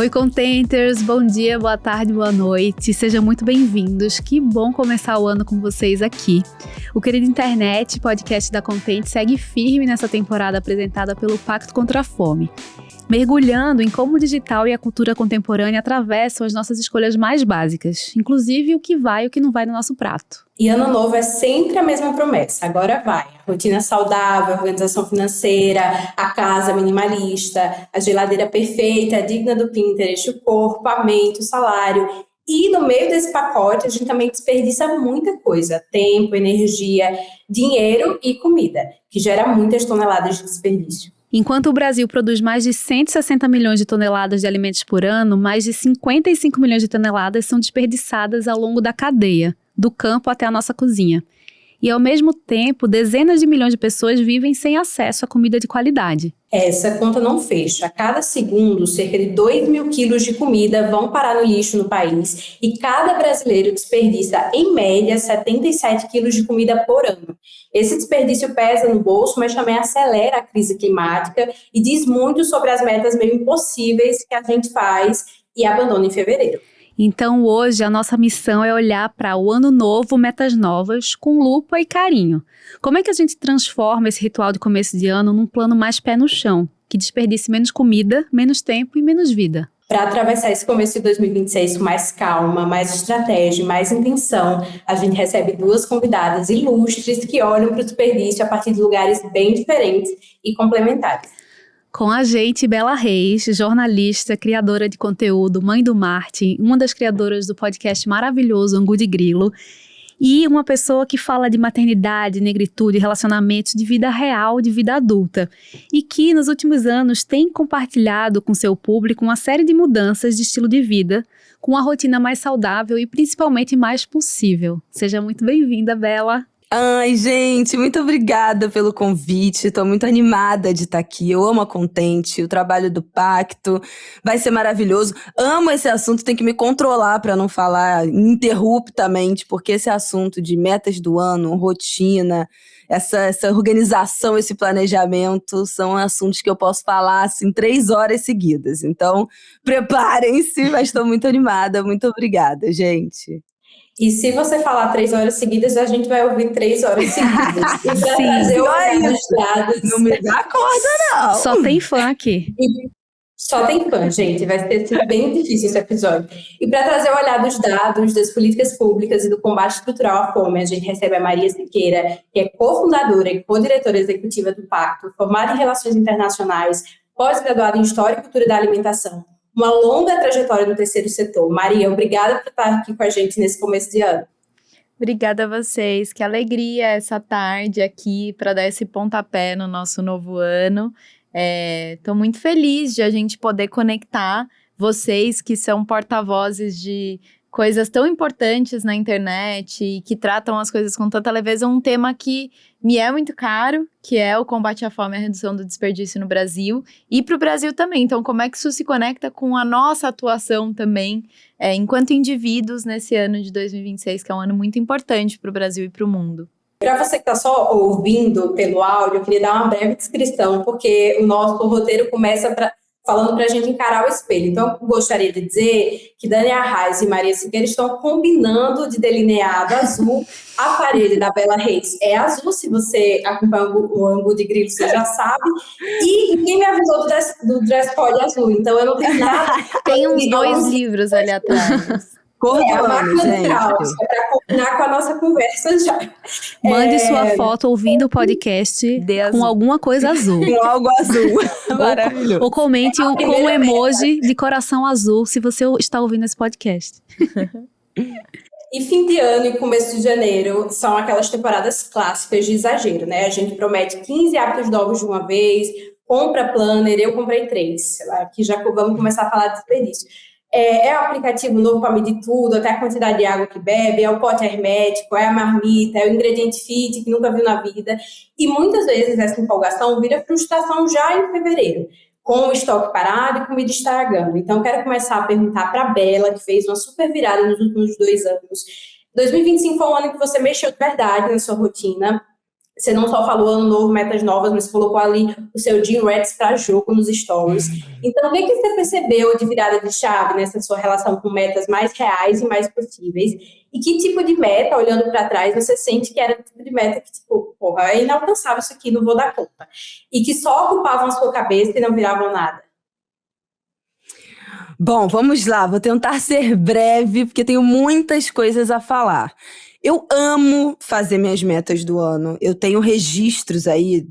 Oi, Contenters! Bom dia, boa tarde, boa noite. Sejam muito bem-vindos. Que bom começar o ano com vocês aqui. O Querido Internet, podcast da Content, segue firme nessa temporada apresentada pelo Pacto contra a Fome, mergulhando em como o digital e a cultura contemporânea atravessam as nossas escolhas mais básicas, inclusive o que vai e o que não vai no nosso prato. E ano novo é sempre a mesma promessa, agora vai. Rotina saudável, organização financeira, a casa minimalista, a geladeira perfeita, digna do Pinterest, o corpo, a mente, o salário. E no meio desse pacote a gente também desperdiça muita coisa, tempo, energia, dinheiro e comida, que gera muitas toneladas de desperdício. Enquanto o Brasil produz mais de 160 milhões de toneladas de alimentos por ano, mais de 55 milhões de toneladas são desperdiçadas ao longo da cadeia, do campo até a nossa cozinha. E, ao mesmo tempo, dezenas de milhões de pessoas vivem sem acesso a comida de qualidade. Essa conta não fecha. A cada segundo, cerca de 2 mil quilos de comida vão parar no lixo no país e cada brasileiro desperdiça, em média, 77 quilos de comida por ano. Esse desperdício pesa no bolso, mas também acelera a crise climática e diz muito sobre as metas meio impossíveis que a gente faz e abandona em fevereiro. Então, hoje, a nossa missão é olhar para o ano novo, metas novas, com lupa e carinho. Como é que a gente transforma esse ritual de começo de ano num plano mais pé no chão, que desperdice menos comida, menos tempo e menos vida? Para atravessar esse começo de 2026 com mais calma, mais estratégia, mais intenção, a gente recebe duas convidadas ilustres que olham para o desperdício a partir de lugares bem diferentes e complementares. Com a gente, Bela Reis, jornalista, criadora de conteúdo, mãe do Martin, uma das criadoras do podcast maravilhoso Angu de Grilo, e uma pessoa que fala de maternidade, negritude, relacionamentos, de vida real, de vida adulta, e que nos últimos anos tem compartilhado com seu público uma série de mudanças de estilo de vida, com uma rotina mais saudável e principalmente mais possível. Seja muito bem-vinda, Bela. Ai, gente, muito obrigada pelo convite. Estou muito animada de estar aqui. Eu amo a Contente, o trabalho do Pacto. Vai ser maravilhoso. Amo esse assunto, tem que me controlar para não falar ininterruptamente, porque esse assunto de metas do ano, rotina, essa organização, esse planejamento, são assuntos que eu posso falar assim 3 horas seguidas. Então, preparem-se, mas estou muito animada. Muito obrigada, gente. E se você falar 3 horas seguidas, a gente vai ouvir 3 horas seguidas. E para trazer os dados... Não me dá corda, não. Só tem fã aqui. Só tem fã, gente. Vai ser bem difícil esse episódio. E para trazer o olhar dos dados, das políticas públicas e do combate estrutural à fome, a gente recebe a Maria Siqueira, que é cofundadora e co-diretora executiva do Pacto, formada em Relações Internacionais, pós-graduada em História e Cultura da Alimentação. Uma longa trajetória no terceiro setor. Maria, obrigada por estar aqui com a gente nesse começo de ano. Obrigada a vocês, que alegria essa tarde aqui para dar esse pontapé no nosso novo ano. Estou muito feliz de a gente poder conectar vocês que são porta-vozes de coisas tão importantes na internet e que tratam as coisas com tanta leveza, um tema que me é muito caro, que é o combate à fome e a redução do desperdício no Brasil e para o Brasil também. Então, como é que isso se conecta com a nossa atuação também, enquanto indivíduos nesse ano de 2026, que é um ano muito importante para o Brasil e para o mundo? Para você que está só ouvindo pelo áudio, eu queria dar uma breve descrição, porque o nosso roteiro começa falando para a gente encarar o espelho. Então, eu gostaria de dizer que Dani Arraes e Maria Siqueira estão combinando de delineado azul. A parede da Bela Reis é azul, se você acompanha o Angu de Grilo, você já sabe. E ninguém me avisou do dress code azul, então eu não tenho nada. Tem uns 2 livros ali atrás. A marca neutral, para combinar com a nossa conversa já. Mande sua foto ouvindo o podcast com alguma coisa azul. Com algo azul. Maravilhoso. Ou comente com um emoji de coração azul se você está ouvindo esse podcast. E fim de ano e começo de janeiro são aquelas temporadas clássicas de exagero, né? A gente promete 15 hábitos novos de uma vez, compra planner, eu comprei 3. Aqui já vamos começar a falar de desperdício. É o aplicativo novo para medir tudo, até a quantidade de água que bebe, é o pote hermético, é a marmita, é o ingrediente fit que nunca viu na vida. E muitas vezes essa empolgação vira frustração já em fevereiro, com o estoque parado e comida estragando. Então, quero começar a perguntar para a Bela, que fez uma super virada nos últimos 2 anos. 2025 foi um ano que você mexeu de verdade na sua rotina. Você não só falou ano novo, metas novas, mas colocou ali o seu Gym Rats para jogo nos stories. Então, o que você percebeu de virada de chave nessa sua relação com metas mais reais e mais possíveis? E que tipo de meta, olhando para trás, você sente que era o tipo de meta que, tipo, porra, é inalcançável isso aqui, não vou dar conta. E que só ocupavam a sua cabeça e não viravam nada? Bom, vamos lá, vou tentar ser breve, porque tenho muitas coisas a falar. Eu amo fazer minhas metas do ano. Eu tenho registros aí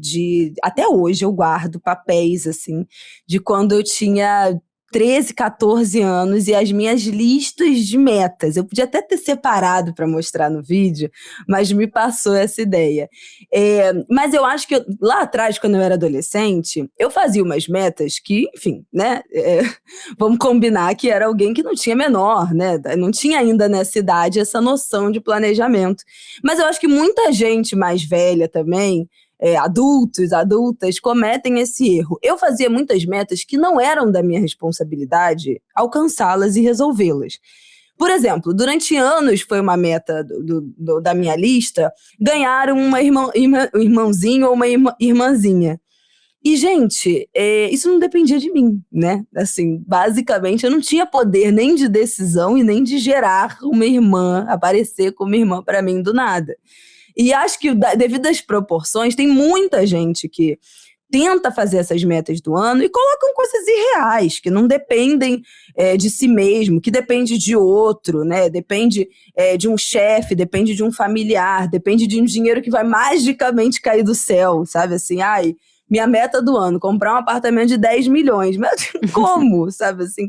até hoje eu guardo papéis, assim, de quando eu tinha 13, 14 anos e as minhas listas de metas. Eu podia até ter separado para mostrar no vídeo, mas me passou essa ideia. Mas eu acho que lá atrás, quando eu era adolescente, eu fazia umas metas que, enfim, né? Vamos combinar que era alguém que não tinha menor, né? Não tinha ainda nessa idade essa noção de planejamento. Mas eu acho que muita gente mais velha também, adultos, adultas, cometem esse erro. Eu fazia muitas metas que não eram da minha responsabilidade alcançá-las e resolvê-las. Por exemplo, durante anos foi uma meta da minha lista ganhar um irmãozinho ou uma irmãzinha. E, gente, isso não dependia de mim, né? Assim, basicamente, eu não tinha poder nem de decisão e nem de gerar uma irmã, aparecer como irmã para mim do nada. E acho que, devido às proporções, tem muita gente que tenta fazer essas metas do ano e colocam coisas irreais, que não dependem de si mesmo, que depende de outro, né? Depende de um chefe, depende de um familiar, depende de um dinheiro que vai magicamente cair do céu, sabe? Assim, minha meta do ano, comprar um apartamento de 10 milhões. Mas como, sabe? Assim,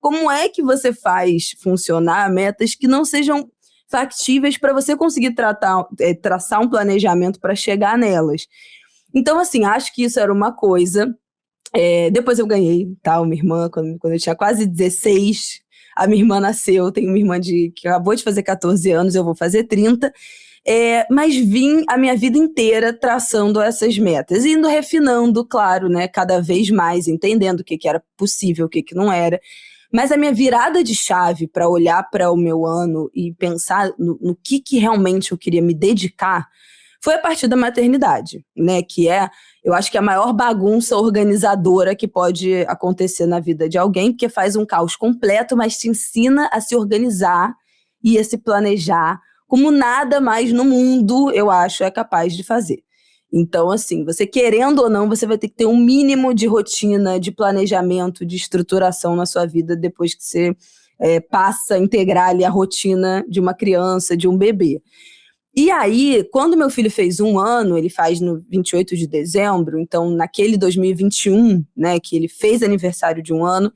como é que você faz funcionar metas que não sejam factíveis para você conseguir traçar um planejamento para chegar nelas? Então, assim, acho que isso era uma coisa. Depois eu ganhei, tá? Uma irmã, quando eu tinha quase 16, a minha irmã nasceu. Tenho uma irmã que acabou de fazer 14 anos, eu vou fazer 30. Mas vim a minha vida inteira traçando essas metas, indo refinando, claro, né, cada vez mais, entendendo o que era possível, o que não era. Mas a minha virada de chave para olhar para o meu ano e pensar no que realmente eu queria me dedicar foi a partir da maternidade, né, que eu acho que a maior bagunça organizadora que pode acontecer na vida de alguém, porque faz um caos completo, mas te ensina a se organizar e a se planejar como nada mais no mundo, eu acho, é capaz de fazer. Então, assim, você querendo ou não, você vai ter que ter um mínimo de rotina, de planejamento, de estruturação na sua vida depois que você passa a integrar ali a rotina de uma criança, de um bebê. E aí, quando meu filho fez 1 ano, ele faz no 28 de dezembro, então naquele 2021, né, que ele fez aniversário de 1 ano,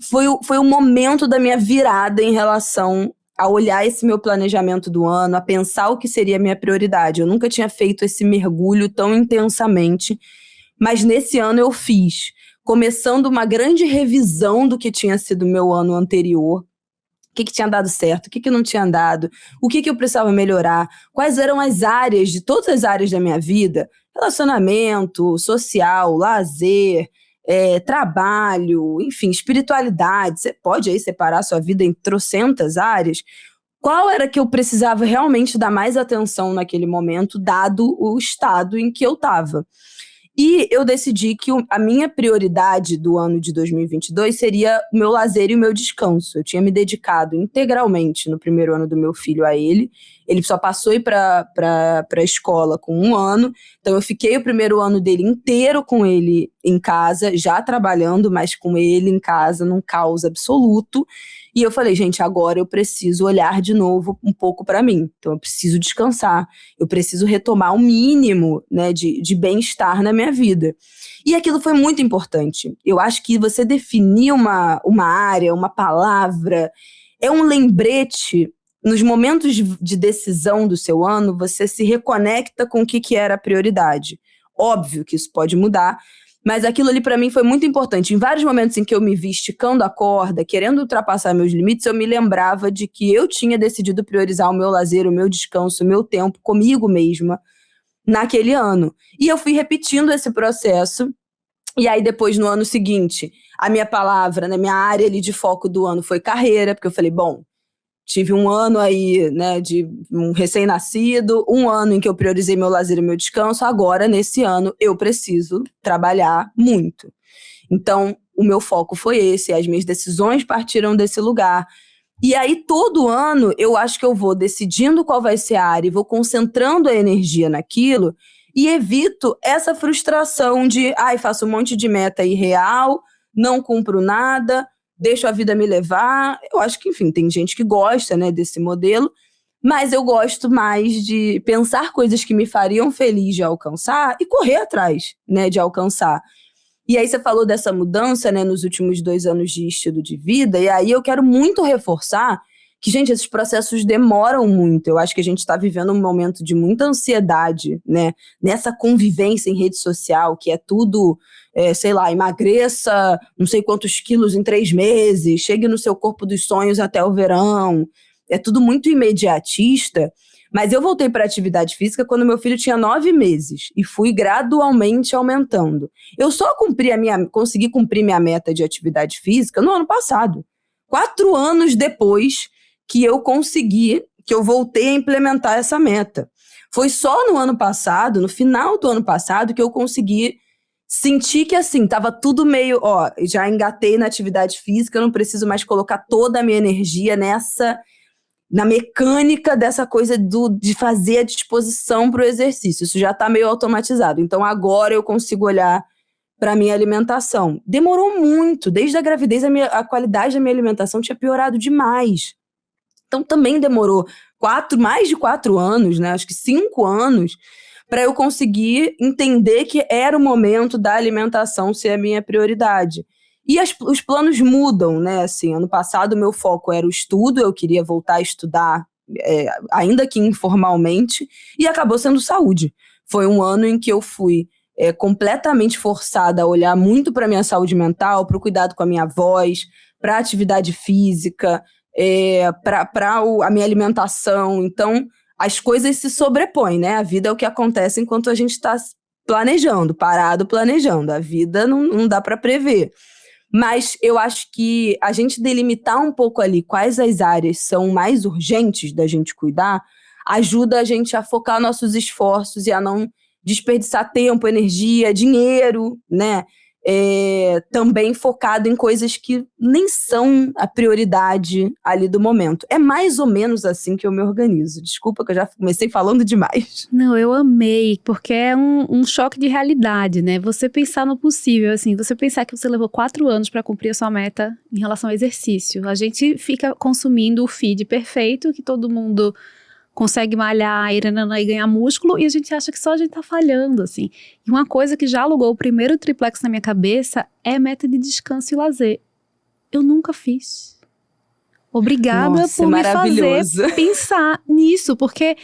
foi o momento da minha virada em relação a olhar esse meu planejamento do ano, a pensar o que seria a minha prioridade. Eu nunca tinha feito esse mergulho tão intensamente, mas nesse ano eu fiz, começando uma grande revisão do que tinha sido o meu ano anterior, o que tinha dado certo, o que não tinha dado, o que eu precisava melhorar, quais eram as áreas, de todas as áreas da minha vida, relacionamento, social, lazer, trabalho, enfim, espiritualidade. Você pode aí separar sua vida em trocentas áreas. Qual era que eu precisava realmente dar mais atenção naquele momento, dado o estado em que eu estava? E eu decidi que a minha prioridade do ano de 2022 seria o meu lazer e o meu descanso. Eu tinha me dedicado integralmente no primeiro ano do meu filho a ele. Ele só passou a ir para a escola com 1 ano. Então eu fiquei o primeiro ano dele inteiro com ele em casa, já trabalhando, mas com ele em casa, num caos absoluto. E eu falei, gente, agora eu preciso olhar de novo um pouco para mim. Então eu preciso descansar, eu preciso retomar o mínimo, né, de bem-estar na minha vida. E aquilo foi muito importante. Eu acho que você definir uma área, uma palavra, é um lembrete. Nos momentos de decisão do seu ano, você se reconecta com o que era a prioridade. Óbvio que isso pode mudar, mas aquilo ali para mim foi muito importante. Em vários momentos em que eu me vi esticando a corda, querendo ultrapassar meus limites, eu me lembrava de que eu tinha decidido priorizar o meu lazer, o meu descanso, o meu tempo comigo mesma naquele ano. E eu fui repetindo esse processo. E aí depois, no ano seguinte, a minha palavra, né, minha área ali de foco do ano foi carreira, porque eu falei, bom, tive um ano aí, né, de um recém-nascido, um ano em que eu priorizei meu lazer e meu descanso, agora, nesse ano, eu preciso trabalhar muito. Então, o meu foco foi esse, as minhas decisões partiram desse lugar. E aí, todo ano, eu acho que eu vou decidindo qual vai ser a área e vou concentrando a energia naquilo e evito essa frustração de, faço um monte de meta irreal, não cumpro nada, deixo a vida me levar. Eu acho que, enfim, tem gente que gosta, né, desse modelo, mas eu gosto mais de pensar coisas que me fariam feliz de alcançar e correr atrás, né, de alcançar. E aí você falou dessa mudança, né, nos últimos 2 anos de estilo de vida, e aí eu quero muito reforçar que, gente, esses processos demoram muito. Eu acho que a gente está vivendo um momento de muita ansiedade, né, nessa convivência em rede social, que é tudo, sei lá, emagreça não sei quantos quilos em 3 meses, chegue no seu corpo dos sonhos até o verão. É tudo muito imediatista. Mas eu voltei para a atividade física quando meu filho tinha 9 meses e fui gradualmente aumentando. Eu só consegui cumprir minha meta de atividade física no ano passado. 4 anos depois que eu voltei a implementar essa meta. Foi só no ano passado, no final do ano passado, que eu consegui sentir que, assim, tava tudo meio, já engatei na atividade física, eu não preciso mais colocar toda a minha energia na mecânica dessa coisa de fazer a disposição para o exercício. Isso já está meio automatizado. Então, agora eu consigo olhar para a minha alimentação. Demorou muito. Desde a gravidez, a qualidade da minha alimentação tinha piorado demais. Então, também demorou mais de 4 anos, né? Acho que 5 anos, para eu conseguir entender que era o momento da alimentação ser a minha prioridade. E os planos mudam, né? Assim, ano passado, o meu foco era o estudo, eu queria voltar a estudar, ainda que informalmente, e acabou sendo saúde. Foi um ano em que eu fui completamente forçada a olhar muito para a minha saúde mental, para o cuidado com a minha voz, para a atividade física, para a minha alimentação. Então, as coisas se sobrepõem, né? A vida é o que acontece enquanto a gente está parado planejando. A vida não dá para prever. Mas eu acho que a gente delimitar um pouco ali quais as áreas são mais urgentes da gente cuidar, ajuda a gente a focar nossos esforços e a não desperdiçar tempo, energia, dinheiro, né? Também focado em coisas que nem são a prioridade ali do momento. É mais ou menos assim que eu me organizo. Desculpa que eu já comecei falando demais. Não, eu amei, porque é um choque de realidade, né? Você pensar no possível, assim, você pensar que você levou 4 anos para cumprir a sua meta em relação ao exercício. A gente fica consumindo o feed perfeito, que todo mundo consegue malhar e ganhar músculo, e a gente acha que só a gente tá falhando, assim. E uma coisa que já alugou o primeiro triplex na minha cabeça é meta de descanso e lazer. Eu nunca fiz. Obrigada por me fazer pensar nisso, porque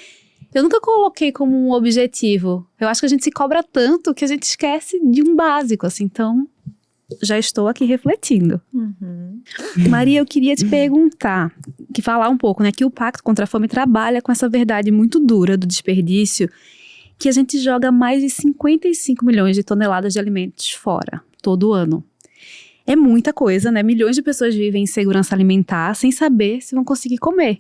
eu nunca coloquei como um objetivo. Eu acho que a gente se cobra tanto que a gente esquece de um básico, assim. Então, já estou aqui refletindo. Maria, eu queria te perguntar, falar um pouco, né, que o Pacto contra a Fome trabalha com essa verdade muito dura do desperdício, que a gente joga mais de 55 milhões de toneladas de alimentos fora, todo ano. É muita coisa, né? Milhões de pessoas vivem em insegurança alimentar sem saber se vão conseguir comer.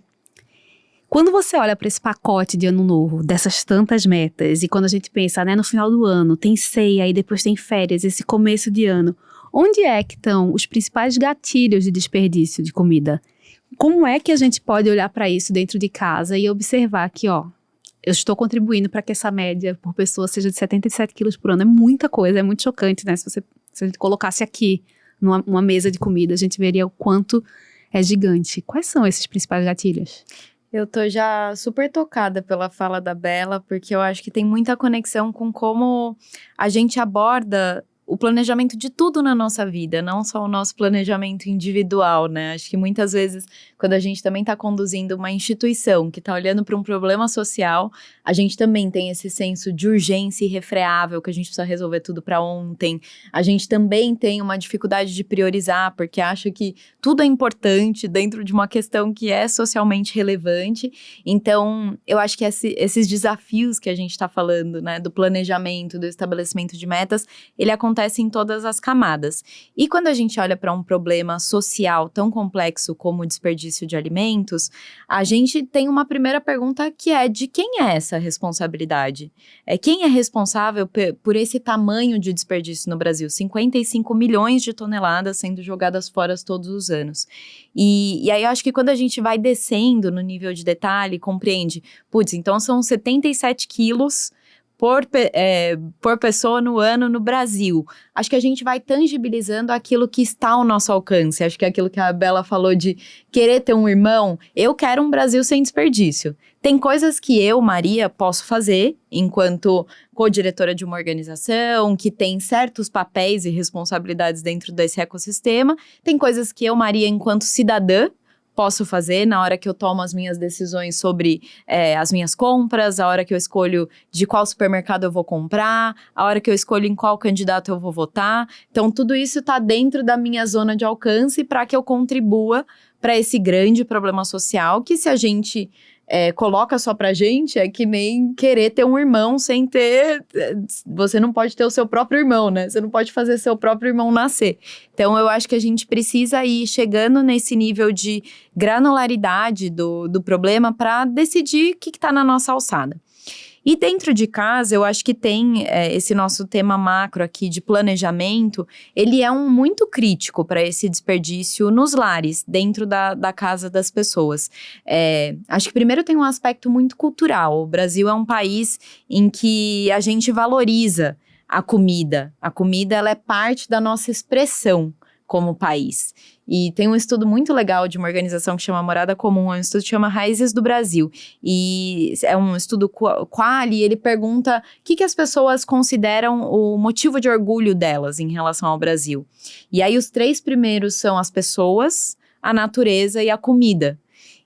Quando você olha para esse pacote de ano novo, dessas tantas metas, e quando a gente pensa, né, no final do ano, tem ceia e depois tem férias, esse começo de ano, onde é que estão os principais gatilhos de desperdício de comida? Como é que a gente pode olhar para isso dentro de casa e observar que, eu estou contribuindo para que essa média por pessoa seja de 77 quilos por ano? É muita coisa, é muito chocante, né? Se a gente colocasse aqui numa mesa de comida, a gente veria o quanto é gigante. Quais são esses principais gatilhos? Eu tô já super tocada pela fala da Bela, porque eu acho que tem muita conexão com como a gente aborda o planejamento de tudo na nossa vida, não só o nosso planejamento individual, né? Acho que muitas vezes, quando a gente também está conduzindo uma instituição que está olhando para um problema social, a gente também tem esse senso de urgência irrefreável, que a gente precisa resolver tudo para ontem. A gente também tem uma dificuldade de priorizar, porque acha que tudo é importante dentro de uma questão que é socialmente relevante. Então, eu acho que esses desafios que a gente está falando, né, do planejamento, do estabelecimento de metas, ele acontece acontece em todas as camadas. E quando a gente olha para um problema social tão complexo como o desperdício de alimentos, a gente tem uma primeira pergunta que é: de quem é essa responsabilidade? Quem é responsável por esse tamanho de desperdício no Brasil? 55 milhões de toneladas sendo jogadas fora todos os anos. E aí eu acho que quando a gente vai descendo no nível de detalhe, compreende, putz, então são 77 quilos por pessoa no ano no Brasil. Acho que a gente vai tangibilizando aquilo que está ao nosso alcance. Acho que é aquilo que a Bela falou de querer ter um irmão. Eu quero um Brasil sem desperdício. Tem coisas que eu, Maria, posso fazer enquanto co-diretora de uma organização, que tem certos papéis e responsabilidades dentro desse ecossistema. Tem coisas que eu, Maria, enquanto cidadã, posso fazer na hora que eu tomo as minhas decisões sobre as minhas compras, a hora que eu escolho de qual supermercado eu vou comprar, a hora que eu escolho em qual candidato eu vou votar. Então, tudo isso está dentro da minha zona de alcance para que eu contribua para esse grande problema social que, se a gente coloca só pra gente, é que nem querer ter um irmão sem ter... Você não pode ter o seu próprio irmão, né? Você não pode fazer seu próprio irmão nascer. Então, eu acho que a gente precisa ir chegando nesse nível de granularidade do problema para decidir o que está na nossa alçada. E dentro de casa, eu acho que tem esse nosso tema macro aqui de planejamento, ele é muito crítico para esse desperdício nos lares, dentro da casa das pessoas. Acho que primeiro tem um aspecto muito cultural. O Brasil é um país em que a gente valoriza a comida. A comida, ela é parte da nossa expressão como país. E tem um estudo muito legal de uma organização que chama Morada Comum, é um estudo que chama Raízes do Brasil. E é um estudo Quali, e ele pergunta o que as pessoas consideram o motivo de orgulho delas em relação ao Brasil. E aí os 3 primeiros são as pessoas, a natureza e a comida.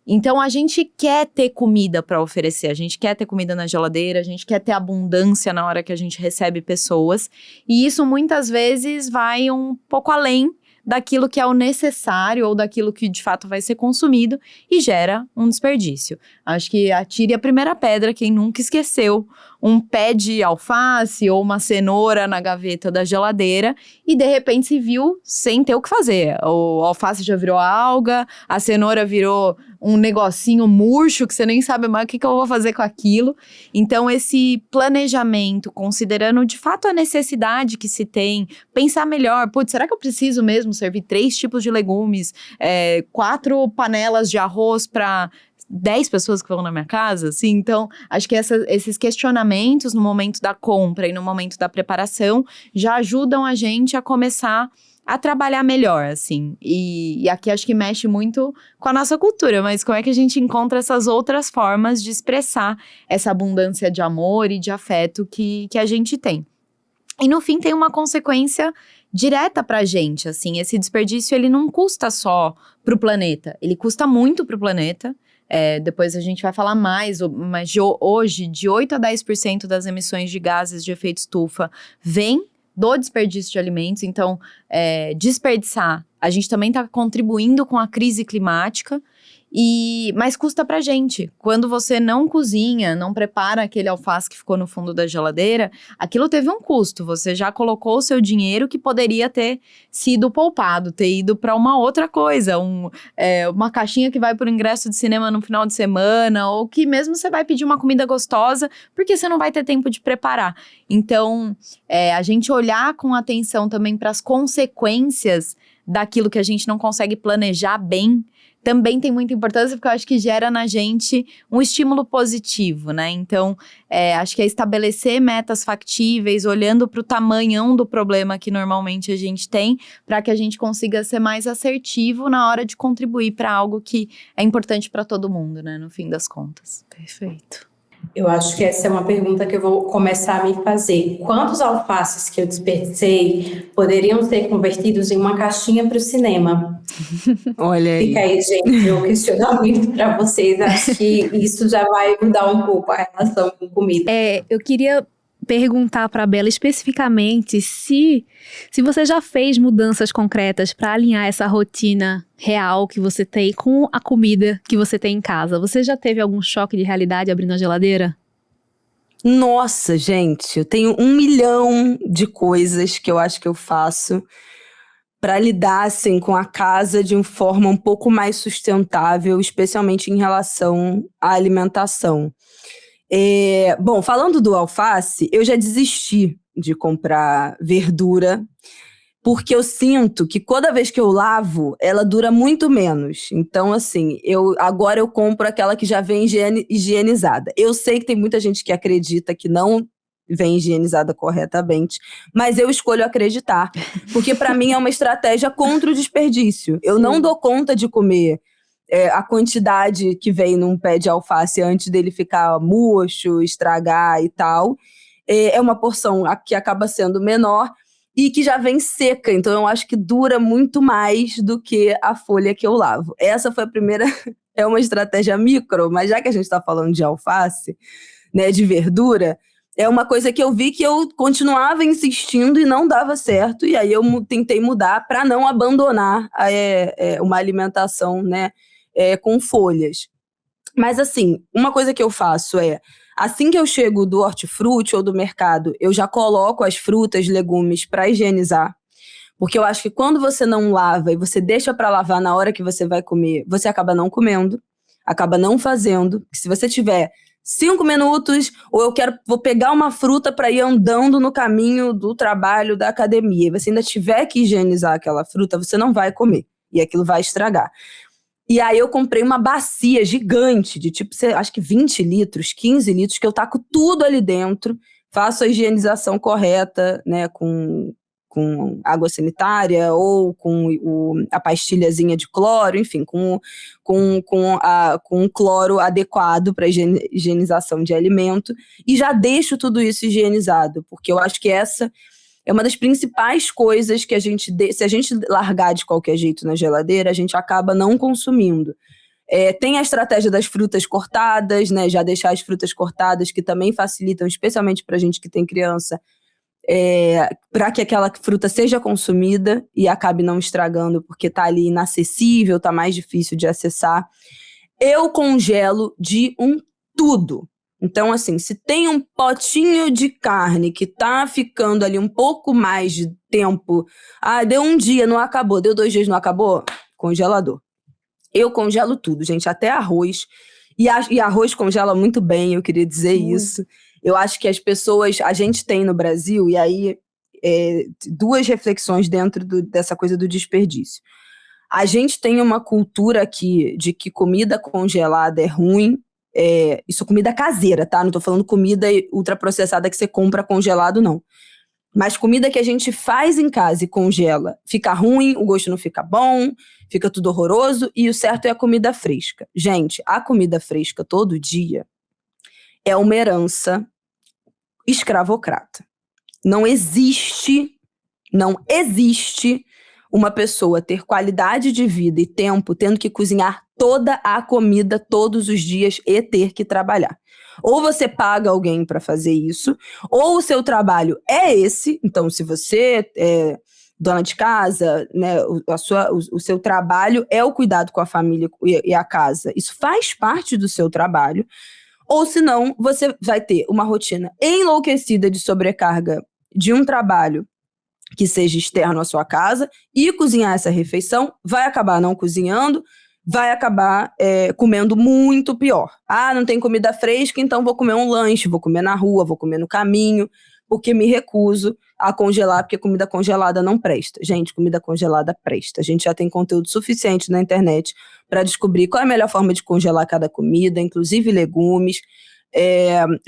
Então, a gente quer ter comida para oferecer, a gente quer ter comida na geladeira, a gente quer ter abundância na hora que a gente recebe pessoas. E isso muitas vezes vai um pouco além daquilo que é o necessário ou daquilo que de fato vai ser consumido e gera um desperdício. Acho que atire a primeira pedra quem nunca esqueceu um pé de alface ou uma cenoura na gaveta da geladeira e de repente se viu sem ter o que fazer. O alface já virou alga, a cenoura virou um negocinho murcho que você nem sabe mais o que eu vou fazer com aquilo. Então, esse planejamento, considerando de fato a necessidade que se tem, pensar melhor, putz, será que eu preciso mesmo servir 3 tipos de legumes, 4 panelas de arroz para 10 pessoas que vão na minha casa, assim? Então, acho que esses questionamentos no momento da compra e no momento da preparação já ajudam a gente a começar a trabalhar melhor, assim. E aqui acho que mexe muito com a nossa cultura, mas como é que a gente encontra essas outras formas de expressar essa abundância de amor e de afeto que a gente tem? E no fim tem uma consequência direta pra gente, assim. Esse desperdício, ele não custa só pro planeta, ele custa muito pro planeta. Depois a gente vai falar mais, mas hoje, de 8 a 10% das emissões de gases de efeito estufa vem do desperdício de alimentos. Então, desperdiçar, a gente também está contribuindo com a crise climática, mas custa pra gente. Quando você não cozinha, não prepara aquele alface que ficou no fundo da geladeira, aquilo teve um custo. Você já colocou o seu dinheiro que poderia ter sido poupado, ter ido para uma outra coisa, uma caixinha que vai pro ingresso de cinema no final de semana, ou que mesmo você vai pedir uma comida gostosa, porque você não vai ter tempo de preparar. Então, a gente olhar com atenção também para as consequências daquilo que a gente não consegue planejar bem, também tem muita importância, porque eu acho que gera na gente um estímulo positivo, né? Então, acho que é estabelecer metas factíveis, olhando para o tamanhão do problema que normalmente a gente tem, para que a gente consiga ser mais assertivo na hora de contribuir para algo que é importante para todo mundo, né? No fim das contas. Perfeito. Eu acho que essa é uma pergunta que eu vou começar a me fazer. Quantos alfaces que eu desperdicei poderiam ser convertidos em uma caixinha para o cinema? Olha aí. Fica aí, gente, o questionamento para vocês. Acho que isso já vai mudar um pouco a relação com comida. Eu queria perguntar para a Bela especificamente se você já fez mudanças concretas para alinhar essa rotina real que você tem com a comida que você tem em casa. Você já teve algum choque de realidade abrindo a geladeira? Nossa, gente, eu tenho 1 milhão de coisas que eu acho que eu faço para lidar assim, com a casa de uma forma um pouco mais sustentável, especialmente em relação à alimentação. Bom, falando do alface, eu já desisti de comprar verdura, porque eu sinto que toda vez que eu lavo, ela dura muito menos. Então, assim, agora eu compro aquela que já vem higienizada. Eu sei que tem muita gente que acredita que não vem higienizada corretamente, mas eu escolho acreditar, porque para mim é uma estratégia contra o desperdício. Eu não dou conta de comer a quantidade que vem num pé de alface antes dele ficar murcho, estragar e tal. É uma porção que acaba sendo menor e que já vem seca, então eu acho que dura muito mais do que a folha que eu lavo. Essa foi a primeira, é uma estratégia micro, mas já que a gente está falando de alface, né, de verdura, é uma coisa que eu vi que eu continuava insistindo e não dava certo, e aí eu tentei mudar para não abandonar uma alimentação, né, com folhas. Mas assim, uma coisa que eu faço assim que eu chego do hortifruti ou do mercado, eu já coloco as frutas, legumes para higienizar. Porque eu acho que quando você não lava e você deixa para lavar na hora que você vai comer, você acaba não comendo, acaba não fazendo. Se você tiver 5 minutos, ou vou pegar uma fruta para ir andando no caminho do trabalho, da academia, e você ainda tiver que higienizar aquela fruta, você não vai comer. E aquilo vai estragar. E aí eu comprei uma bacia gigante, de tipo, acho que 20 litros, 15 litros, que eu taco tudo ali dentro, faço a higienização correta, né, com água sanitária ou com a pastilhazinha de cloro, enfim, com um cloro adequado para higienização de alimento, e já deixo tudo isso higienizado, porque eu acho que essa é uma das principais coisas que se a gente largar de qualquer jeito na geladeira, a gente acaba não consumindo. Tem a estratégia das frutas cortadas, né? Já deixar as frutas cortadas, que também facilitam, especialmente para a gente que tem criança, para que aquela fruta seja consumida e acabe não estragando, porque está ali inacessível, está mais difícil de acessar. Eu congelo de tudo. Então, assim, se tem um potinho de carne que tá ficando ali um pouco mais de tempo, deu 1 dia, não acabou, deu 2 dias, não acabou, congelador. Eu congelo tudo, gente, até arroz. E arroz congela muito bem, eu queria dizer isso. Eu acho que as pessoas, a gente tem no Brasil, e aí 2 reflexões dentro dessa coisa do desperdício. A gente tem uma cultura aqui de que comida congelada é ruim. Isso é comida caseira, tá? Não tô falando comida ultraprocessada que você compra congelado, não. Mas comida que a gente faz em casa e congela, fica ruim, o gosto não fica bom, fica tudo horroroso, e o certo é a comida fresca. Gente, a comida fresca todo dia é uma herança escravocrata. Não existe uma pessoa ter qualidade de vida e tempo tendo que cozinhar toda a comida todos os dias e ter que trabalhar. Ou você paga alguém para fazer isso, ou o seu trabalho é esse. Então, se você é dona de casa, né, o seu trabalho é o cuidado com a família e a casa. Isso faz parte do seu trabalho. Ou senão, você vai ter uma rotina enlouquecida de sobrecarga de um trabalho que seja externo à sua casa, e cozinhar essa refeição, vai acabar não cozinhando, vai acabar comendo muito pior. Não tem comida fresca, então vou comer um lanche, vou comer na rua, vou comer no caminho, porque me recuso a congelar, porque comida congelada não presta. Gente, comida congelada presta. A gente já tem conteúdo suficiente na internet para descobrir qual é a melhor forma de congelar cada comida, inclusive legumes,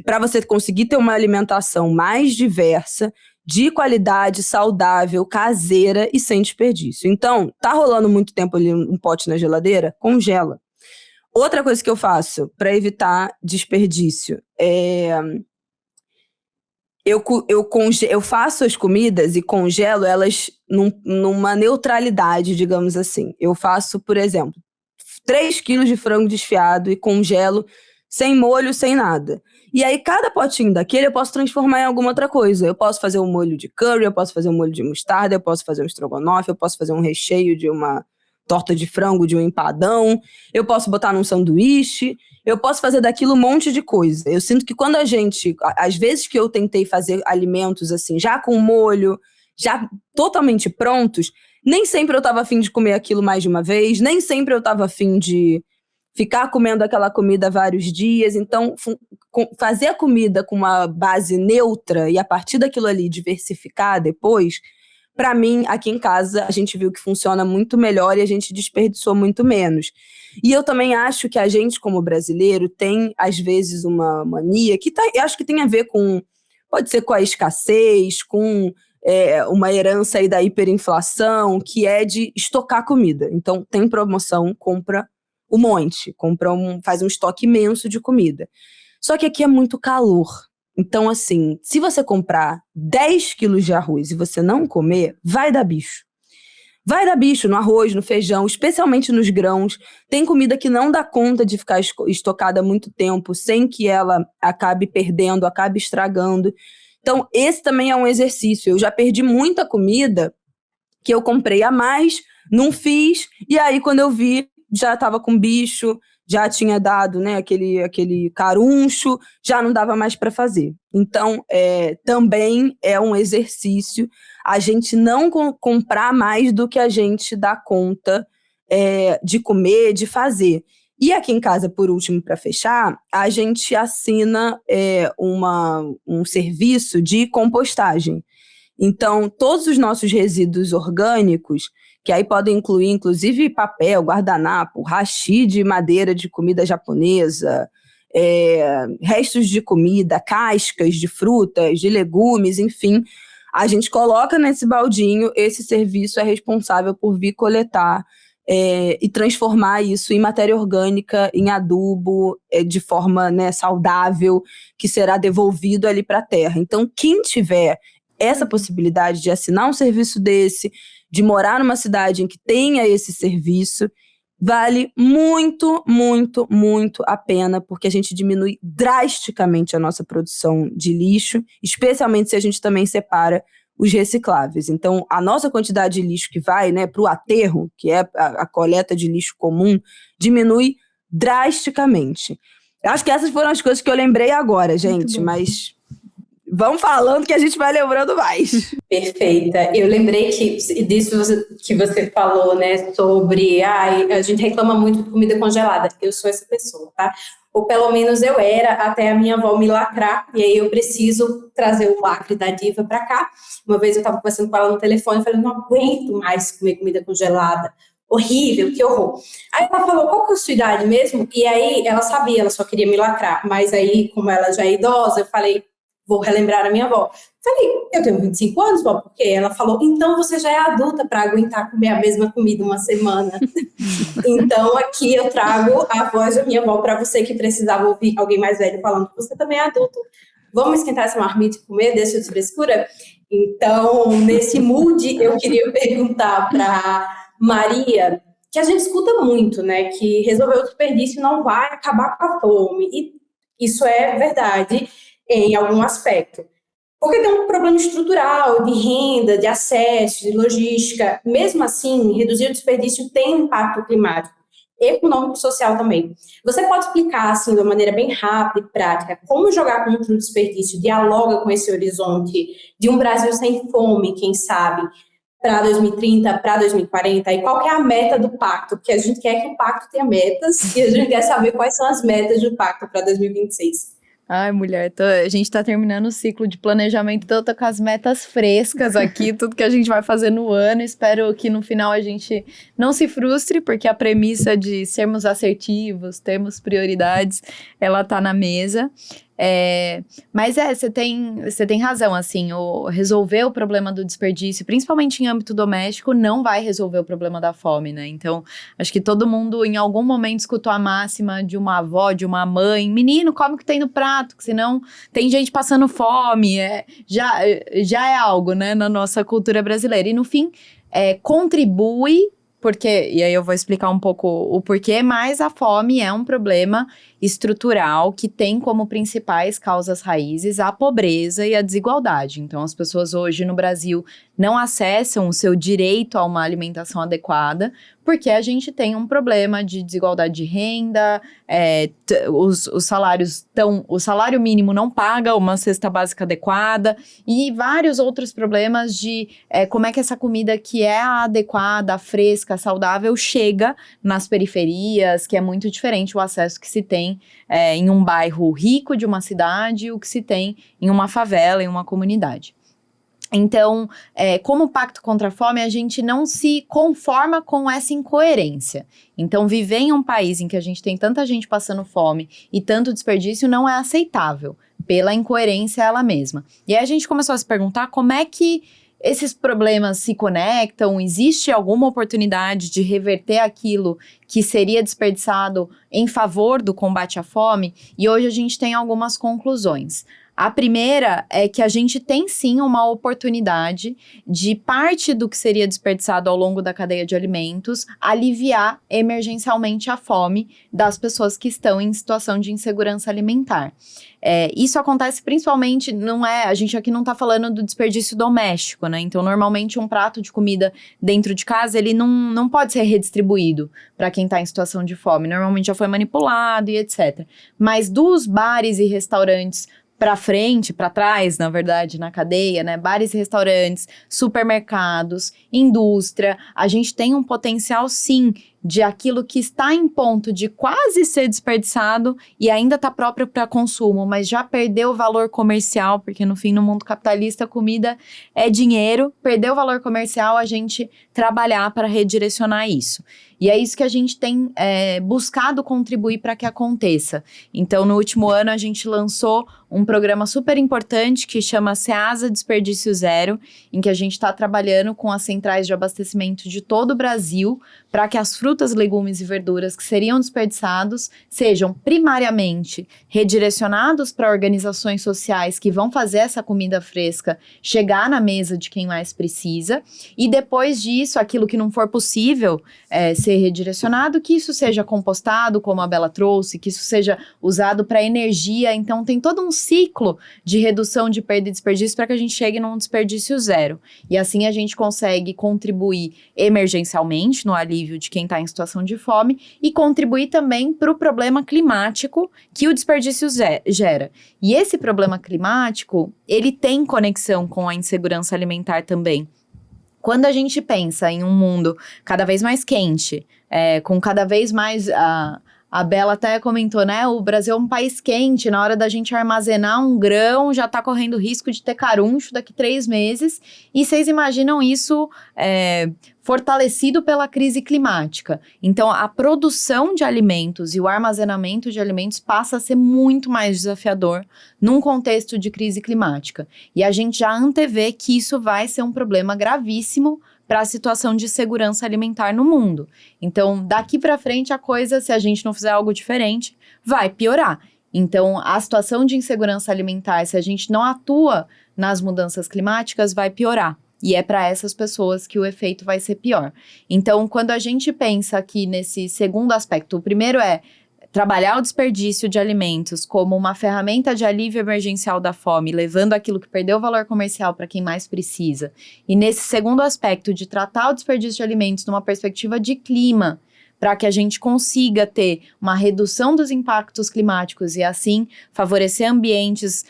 para você conseguir ter uma alimentação mais diversa, de qualidade, saudável, caseira e sem desperdício. Então, tá rolando muito tempo ali um pote na geladeira? Congela. Outra coisa que eu faço para evitar desperdício eu faço as comidas e congelo elas numa neutralidade, digamos assim. Eu faço, por exemplo, 3 quilos de frango desfiado e congelo sem molho, sem nada. E aí, cada potinho daquele eu posso transformar em alguma outra coisa. Eu posso fazer um molho de curry, eu posso fazer um molho de mostarda, eu posso fazer um estrogonofe, eu posso fazer um recheio de uma torta de frango de um empadão, eu posso botar num sanduíche, eu posso fazer daquilo um monte de coisa. Eu sinto que quando às vezes que eu tentei fazer alimentos assim, já com molho, já totalmente prontos, nem sempre eu estava afim de comer aquilo mais de uma vez, nem sempre eu estava afim de ficar comendo aquela comida vários dias. Então, fazer a comida com uma base neutra e a partir daquilo ali diversificar depois, para mim, aqui em casa, a gente viu que funciona muito melhor e a gente desperdiçou muito menos. E eu também acho que a gente, como brasileiro, tem, às vezes, uma mania que eu acho que tem a ver com, pode ser com a escassez, com uma herança aí da hiperinflação, que é de estocar comida. Então, tem promoção, compra um monte, faz um estoque imenso de comida. Só que aqui é muito calor. Então, assim, se você comprar 10 quilos de arroz e você não comer, vai dar bicho. Vai dar bicho no arroz, no feijão, especialmente nos grãos. Tem comida que não dá conta de ficar estocada há muito tempo, sem que ela acabe perdendo, acabe estragando. Então, esse também é um exercício. Eu já perdi muita comida que eu comprei a mais, não fiz, e aí quando eu vi, já estava com bicho, já tinha dado, né, aquele caruncho, já não dava mais para fazer. Então, também é um exercício a gente não comprar mais do que a gente dá conta de comer, de fazer. E aqui em casa, por último, para fechar, a gente assina um serviço de compostagem. Então, todos os nossos resíduos orgânicos, que aí podem incluir, inclusive, papel, guardanapo, hashi de madeira de comida japonesa, restos de comida, cascas de frutas, de legumes, enfim, a gente coloca nesse baldinho. Esse serviço é responsável por vir coletar e transformar isso em matéria orgânica, em adubo, de forma, né, saudável, que será devolvido ali para a terra. Então, quem tiver essa possibilidade de assinar um serviço desse, de morar numa cidade em que tenha esse serviço, vale muito, muito, muito a pena, porque a gente diminui drasticamente a nossa produção de lixo, especialmente se a gente também separa os recicláveis. Então, a nossa quantidade de lixo que vai, né, para o aterro, que é a coleta de lixo comum, diminui drasticamente. Eu acho que essas foram as coisas que eu lembrei agora, gente, mas vão falando que a gente vai lembrando mais. Perfeita. Eu lembrei disso que você falou, né, sobre a gente reclama muito de comida congelada. Eu sou essa pessoa, tá? Ou pelo menos eu era, até a minha avó me lacrar, e aí eu preciso trazer o lacre da diva pra cá. Uma vez eu estava conversando com ela no telefone e falei, não aguento mais comer comida congelada. Horrível, que horror. Aí ela falou, qual que é a sua idade mesmo? E aí ela sabia, ela só queria me lacrar. Mas aí, como ela já é idosa, eu falei, vou relembrar a minha avó. Falei, eu tenho 25 anos, vó, porque ela falou, então você já é adulta para aguentar comer a mesma comida uma semana. Então aqui eu trago a voz da minha avó para você que precisava ouvir alguém mais velho falando que você também é adulto. Vamos esquentar essa marmita e comer, deixa de frescura? Então, nesse mood, eu queria perguntar para Maria, que a gente escuta muito, né, que resolver o desperdício não vai acabar com a fome. E isso é verdade em algum aspecto. Porque tem um problema estrutural de renda, de acesso, de logística. Mesmo assim, reduzir o desperdício tem impacto climático, econômico e social também. Você pode explicar, assim, de uma maneira bem rápida e prática, como jogar contra o desperdício dialoga com esse horizonte de um Brasil sem fome, quem sabe, para 2030, para 2040, e qual que é a meta do pacto? Porque a gente quer que o pacto tenha metas e a gente quer saber quais são as metas do pacto para 2026. Ai, mulher, a gente tá terminando o ciclo de planejamento, então eu tô com as metas frescas aqui, tudo que a gente vai fazer no ano. Espero que no final a gente não se frustre, porque a premissa de sermos assertivos, termos prioridades, ela tá na mesa. Mas você tem razão, assim, resolver o problema do desperdício, principalmente em âmbito doméstico, não vai resolver o problema da fome, né? Então, acho que todo mundo em algum momento escutou a máxima de uma avó, de uma mãe, menino, come o que tem no prato, que senão tem gente passando fome, já é algo, né, na nossa cultura brasileira. E no fim, contribui, porque, e aí eu vou explicar um pouco o porquê, mas a fome é um problema estrutural que tem como principais causas raízes a pobreza e a desigualdade. Então, as pessoas hoje no Brasil não acessam o seu direito a uma alimentação adequada, porque a gente tem um problema de desigualdade de renda, os salários o salário mínimo não paga uma cesta básica adequada, e vários outros problemas de como é que essa comida que é adequada, fresca, saudável, chega nas periferias, que é muito diferente o acesso que se tem em um bairro rico de uma cidade e o que se tem em uma favela, em uma comunidade. Então, como Pacto contra a Fome, a gente não se conforma com essa incoerência. Então, viver em um país em que a gente tem tanta gente passando fome e tanto desperdício não é aceitável, pela incoerência ela mesma. E aí a gente começou a se perguntar como é que esses problemas se conectam, existe alguma oportunidade de reverter aquilo que seria desperdiçado em favor do combate à fome? E hoje a gente tem algumas conclusões. A primeira é que a gente tem sim uma oportunidade de parte do que seria desperdiçado ao longo da cadeia de alimentos aliviar emergencialmente a fome das pessoas que estão em situação de insegurança alimentar. Isso acontece principalmente, a gente aqui não está falando do desperdício doméstico, né? Então, normalmente um prato de comida dentro de casa, ele não pode ser redistribuído para quem está em situação de fome. Normalmente já foi manipulado e etc. Mas dos bares e restaurantes para frente, para trás, na verdade, na cadeia, né? Bares e restaurantes, supermercados, indústria, a gente tem um potencial, sim, de aquilo que está em ponto de quase ser desperdiçado e ainda está próprio para consumo, mas já perdeu o valor comercial, porque no fim, no mundo capitalista, comida é dinheiro, perdeu o valor comercial, a gente trabalhar para redirecionar isso. E é isso que a gente tem buscado contribuir para que aconteça. Então, no último ano, a gente lançou um programa super importante que chama Ceasa Desperdício Zero, em que a gente está trabalhando com as centrais de abastecimento de todo o Brasil para que as frutas, legumes e verduras que seriam desperdiçados sejam primariamente redirecionados para organizações sociais que vão fazer essa comida fresca chegar na mesa de quem mais precisa, e depois disso, aquilo que não for possível ser redirecionado, que isso seja compostado, como a Bela trouxe, que isso seja usado para energia. Então tem todo um ciclo de redução de perda e desperdício para que a gente chegue num desperdício zero. E assim a gente consegue contribuir emergencialmente no alívio de quem está em situação de fome e contribuir também para o problema climático que o desperdício gera. E esse problema climático, ele tem conexão com a insegurança alimentar também. Quando a gente pensa em um mundo cada vez mais quente, com cada vez mais... A Bela até comentou, né? O Brasil é um país quente, na hora da gente armazenar um grão, já tá correndo risco de ter caruncho daqui 3 meses. E vocês imaginam isso fortalecido pela crise climática. Então, a produção de alimentos e o armazenamento de alimentos passa a ser muito mais desafiador num contexto de crise climática. E a gente já antevê que isso vai ser um problema gravíssimo para a situação de segurança alimentar no mundo. Então, daqui para frente, a coisa, se a gente não fizer algo diferente, vai piorar. Então, a situação de insegurança alimentar, se a gente não atua nas mudanças climáticas, vai piorar. E é para essas pessoas que o efeito vai ser pior. Então, quando a gente pensa aqui nesse segundo aspecto, o primeiro é trabalhar o desperdício de alimentos como uma ferramenta de alívio emergencial da fome, levando aquilo que perdeu o valor comercial para quem mais precisa. E nesse segundo aspecto de tratar o desperdício de alimentos numa perspectiva de clima, para que a gente consiga ter uma redução dos impactos climáticos e assim favorecer ambientes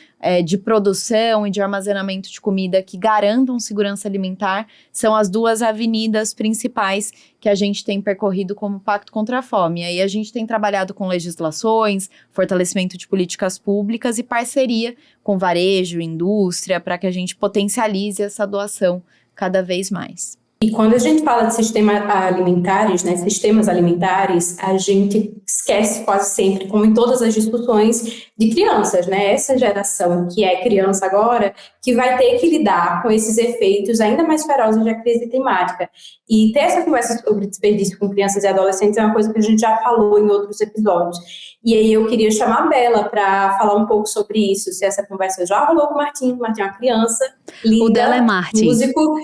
de produção e de armazenamento de comida que garantam segurança alimentar, são as duas avenidas principais que a gente tem percorrido como Pacto contra a Fome. E aí a gente tem trabalhado com legislações, fortalecimento de políticas públicas e parceria com varejo, indústria, para que a gente potencialize essa doação cada vez mais. E quando a gente fala de sistemas alimentares, né, sistemas alimentares, a gente esquece quase sempre, como em todas as discussões, de crianças, né? Essa geração que é criança agora, que vai ter que lidar com esses efeitos ainda mais ferozes da crise climática. E ter essa conversa sobre desperdício com crianças e adolescentes é uma coisa que a gente já falou em outros episódios. E aí eu queria chamar a Bela para falar um pouco sobre isso, se essa conversa já rolou com o Martim. O Martim é uma criança linda, o dela é Martim. Músico...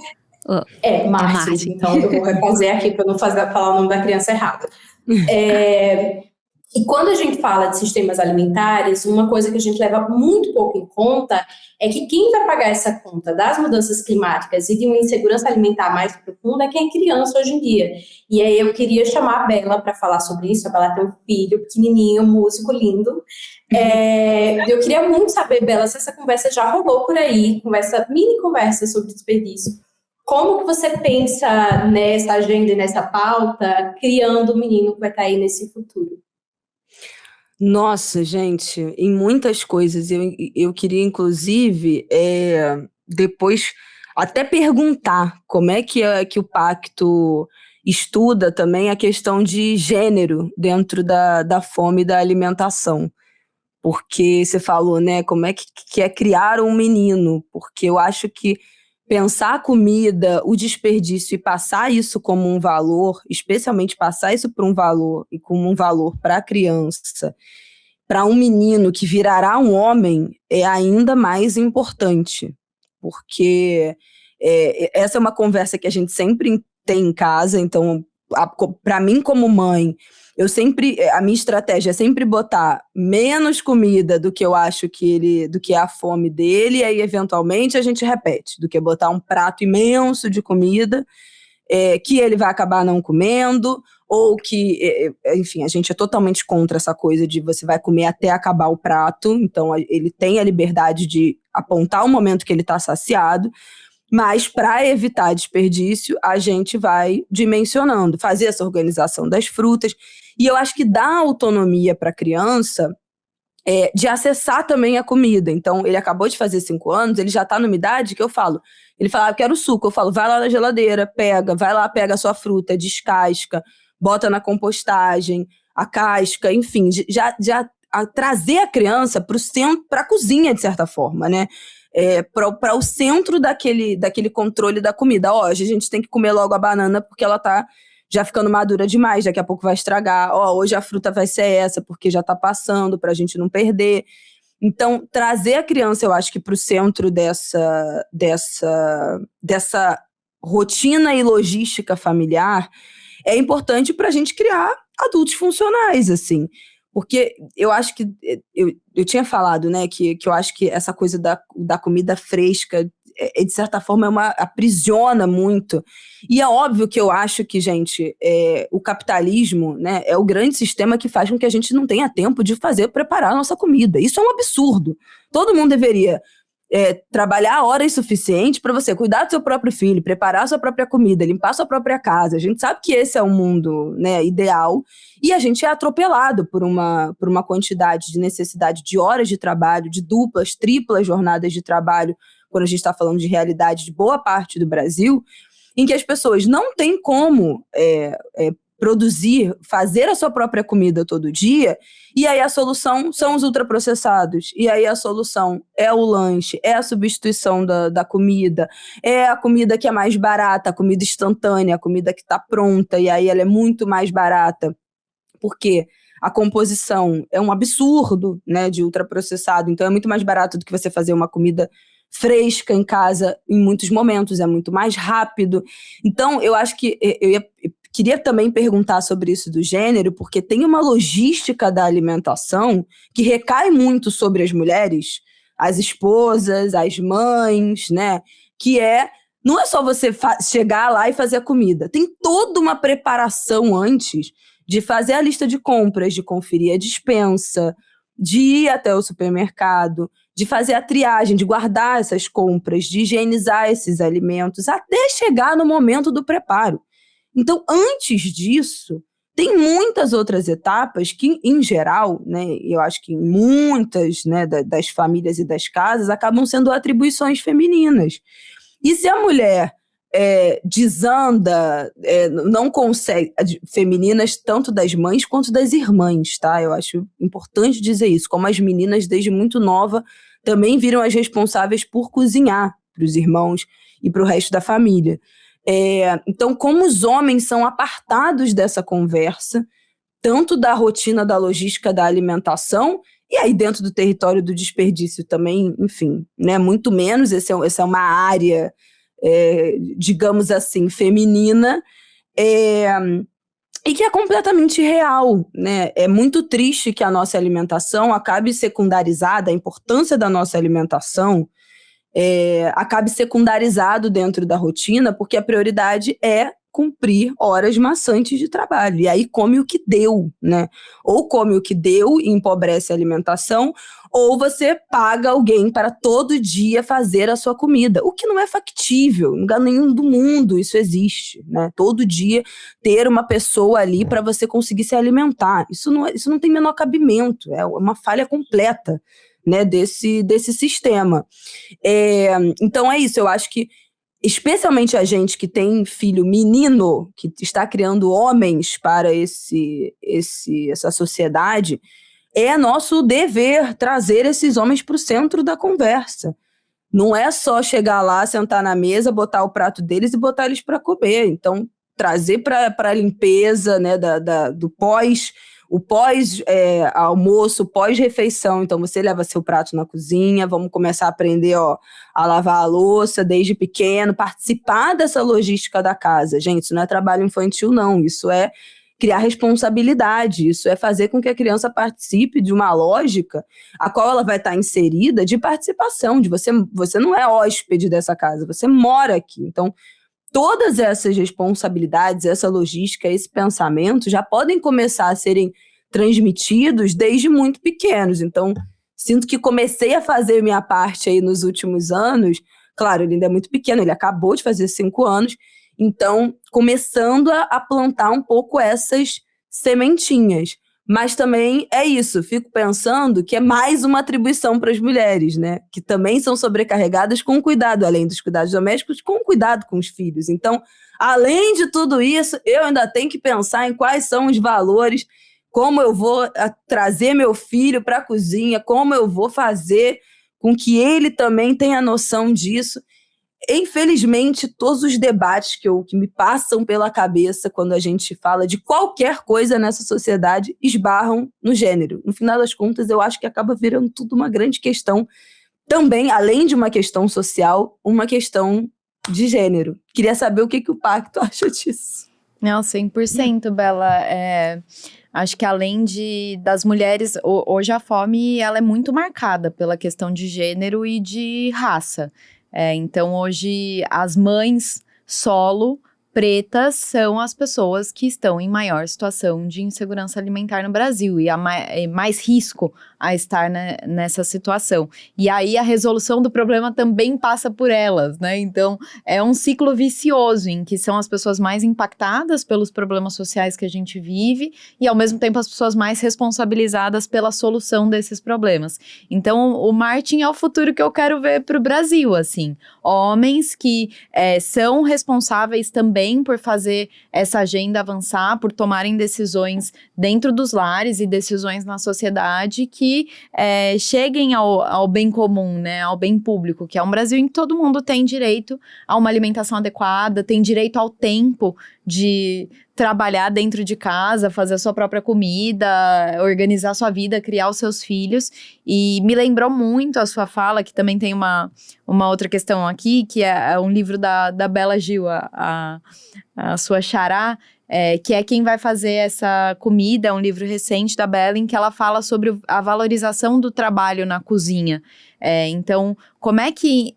Martin. Então eu vou refazer aqui para não falar o nome da criança errado. E quando a gente fala de sistemas alimentares, uma coisa que a gente leva muito pouco em conta é que quem vai pagar essa conta das mudanças climáticas e de uma insegurança alimentar mais profunda é quem é criança hoje em dia. E aí eu queria chamar a Bela para falar sobre isso. A Bela tem um filho pequenininho, músico lindo. Eu queria muito saber, Bela, se essa conversa já rolou por aí, mini conversa sobre desperdício. Como que você pensa nessa agenda e nessa pauta, criando o menino que vai estar aí nesse futuro? Nossa, gente, em muitas coisas. Eu queria, inclusive, depois até perguntar como é que o pacto estuda também a questão de gênero dentro da fome e da alimentação. Porque você falou, né, como é que é criar um menino, porque eu acho que pensar a comida, o desperdício e passar isso como um valor, especialmente passar isso por um valor e como um valor para a criança, para um menino que virará um homem, é ainda mais importante, porque essa é uma conversa que a gente sempre tem em casa. Então, para mim como mãe, a minha estratégia é sempre botar menos comida do que eu acho do que é a fome dele, e aí eventualmente a gente repete, do que botar um prato imenso de comida que ele vai acabar não comendo, ou que, enfim, a gente é totalmente contra essa coisa de você vai comer até acabar o prato. Então ele tem a liberdade de apontar o momento que ele está saciado. Mas, para evitar desperdício, a gente vai dimensionando, fazer essa organização das frutas. E eu acho que dá autonomia para a criança de acessar também a comida. Então, ele acabou de fazer 5 anos, ele já está numa idade que eu falo. Ele fala, eu quero suco. Eu falo, vai lá na geladeira, vai lá, pega a sua fruta, descasca, bota na compostagem, a casca, enfim, já trazer a criança para a cozinha, de certa forma, né? Para o centro daquele controle da comida. Hoje a gente tem que comer logo a banana porque ela tá já ficando madura demais, daqui a pouco vai estragar. Hoje a fruta vai ser essa porque já tá passando, para a gente não perder. Então, trazer a criança, eu acho que para o centro dessa rotina e logística familiar é importante para a gente criar adultos funcionais, assim. Porque eu acho que, eu tinha falado, né, que eu acho que essa coisa da comida fresca, de certa forma, aprisiona muito. E é óbvio que eu acho que, gente, o capitalismo, né, é o grande sistema que faz com que a gente não tenha tempo de preparar a nossa comida. Isso é um absurdo. Todo mundo deveria trabalhar horas suficientes para você cuidar do seu próprio filho, preparar a sua própria comida, limpar a sua própria casa. A gente sabe que esse é o mundo, né, ideal, e a gente é atropelado por uma quantidade de necessidade de horas de trabalho, de duplas, triplas jornadas de trabalho, quando a gente está falando de realidade de boa parte do Brasil, em que as pessoas não têm como produzir, fazer a sua própria comida todo dia, e aí a solução são os ultraprocessados, e aí a solução é o lanche, é a substituição da comida, é a comida que é mais barata, a comida instantânea, a comida que está pronta, e aí ela é muito mais barata, porque a composição é um absurdo, né, de ultraprocessado, então é muito mais barato do que você fazer uma comida fresca em casa em muitos momentos, é muito mais rápido. Então, eu acho que eu queria também perguntar sobre isso do gênero, porque tem uma logística da alimentação que recai muito sobre as mulheres, as esposas, as mães, né? Que não é só você chegar lá e fazer a comida. Tem toda uma preparação antes de fazer a lista de compras, de conferir a despensa, de ir até o supermercado, de fazer a triagem, de guardar essas compras, de higienizar esses alimentos, até chegar no momento do preparo. Então, antes disso, tem muitas outras etapas que, em geral, né, eu acho que em muitas, né, das famílias e das casas, acabam sendo atribuições femininas. E se a mulher desanda, não consegue, femininas tanto das mães quanto das irmãs, tá? Eu acho importante dizer isso, como as meninas, desde muito nova, também viram as responsáveis por cozinhar para os irmãos e para o resto da família. Então, como os homens são apartados dessa conversa, tanto da rotina da logística da alimentação, e aí dentro do território do desperdício também, enfim, né, muito menos, essa é uma área, digamos assim, feminina, E que é completamente real, né? É muito triste que a nossa alimentação acabe secundarizada, a importância da nossa alimentação acabe secundarizado dentro da rotina, porque a prioridade é cumprir horas maçantes de trabalho. E aí come o que deu, né? Ou come o que deu e empobrece a alimentação, ou você paga alguém para todo dia fazer a sua comida, o que não é factível, em lugar nenhum do mundo isso existe, né? Todo dia ter uma pessoa ali para você conseguir se alimentar, isso não tem menor cabimento, é uma falha completa, né, desse sistema. Então é isso, eu acho que especialmente a gente que tem filho menino, que está criando homens para essa sociedade, é nosso dever trazer esses homens para o centro da conversa. Não é só chegar lá, sentar na mesa, botar o prato deles e botar eles para comer. Então, trazer para a limpeza, né, do pós-almoço, pós-refeição. Então, você leva seu prato na cozinha, vamos começar a aprender a lavar a louça desde pequeno, participar dessa logística da casa. Gente, isso não é trabalho infantil, não. Isso é criar responsabilidade, isso é fazer com que a criança participe de uma lógica a qual ela vai estar inserida de participação, de você não é hóspede dessa casa, você mora aqui. Então, todas essas responsabilidades, essa logística, esse pensamento já podem começar a serem transmitidos desde muito pequenos. Então, sinto que comecei a fazer minha parte aí nos últimos anos. Claro, ele ainda é muito pequeno, ele acabou de fazer 5 anos, então começando a plantar um pouco essas sementinhas. Mas também é isso, fico pensando que é mais uma atribuição para as mulheres, né? Que também são sobrecarregadas com cuidado, além dos cuidados domésticos, com cuidado com os filhos. Então, além de tudo isso, eu ainda tenho que pensar em quais são os valores, como eu vou trazer meu filho para a cozinha, como eu vou fazer com que ele também tenha noção disso. Infelizmente, todos os debates que me passam pela cabeça quando a gente fala de qualquer coisa nessa sociedade esbarram no gênero. No final das contas, eu acho que acaba virando tudo uma grande questão, também, além de uma questão social, uma questão de gênero. Queria saber o que o Pacto acha disso. Não, 100%, Bela. Acho que além das mulheres, hoje a fome ela é muito marcada pela questão de gênero e de raça. Então, hoje, as mães solo pretas são as pessoas que estão em maior situação de insegurança alimentar no Brasil e há mais risco a estar nessa situação. E aí, a resolução do problema também passa por elas, né? Então, é um ciclo vicioso em que são as pessoas mais impactadas pelos problemas sociais que a gente vive e, ao mesmo tempo, as pessoas mais responsabilizadas pela solução desses problemas. Então, o Martin é o futuro que eu quero ver para o Brasil, assim. Homens que são responsáveis também por fazer essa agenda avançar, por tomarem decisões dentro dos lares e decisões na sociedade que cheguem ao bem comum, né, ao bem público, que é um Brasil em que todo mundo tem direito a uma alimentação adequada, tem direito ao tempo de trabalhar dentro de casa, fazer a sua própria comida, organizar a sua vida, criar os seus filhos. E me lembrou muito a sua fala, que também tem uma outra questão aqui, que é um livro da Bela Gil, a sua xará, que é quem vai fazer essa comida, é um livro recente da Bela, em que ela fala sobre a valorização do trabalho na cozinha. Então, como é que,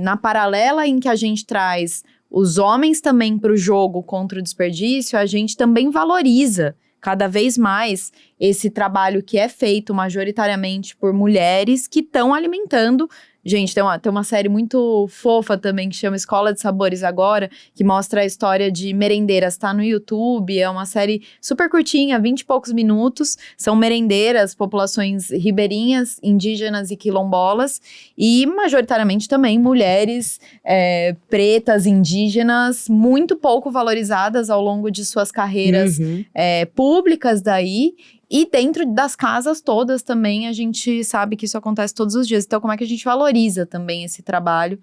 na paralela em que a gente traz os homens também para o jogo contra o desperdício, a gente também valoriza cada vez mais esse trabalho que é feito majoritariamente por mulheres que estão alimentando. Gente, tem uma série muito fofa também que chama Escola de Sabores Agora, que mostra a história de merendeiras, tá no YouTube, é uma série super curtinha, 20 e poucos minutos, são merendeiras, populações ribeirinhas, indígenas e quilombolas, e majoritariamente também mulheres pretas, indígenas, muito pouco valorizadas ao longo de suas carreiras públicas daí. E dentro das casas todas também a gente sabe que isso acontece todos os dias. Então, como é que a gente valoriza também esse trabalho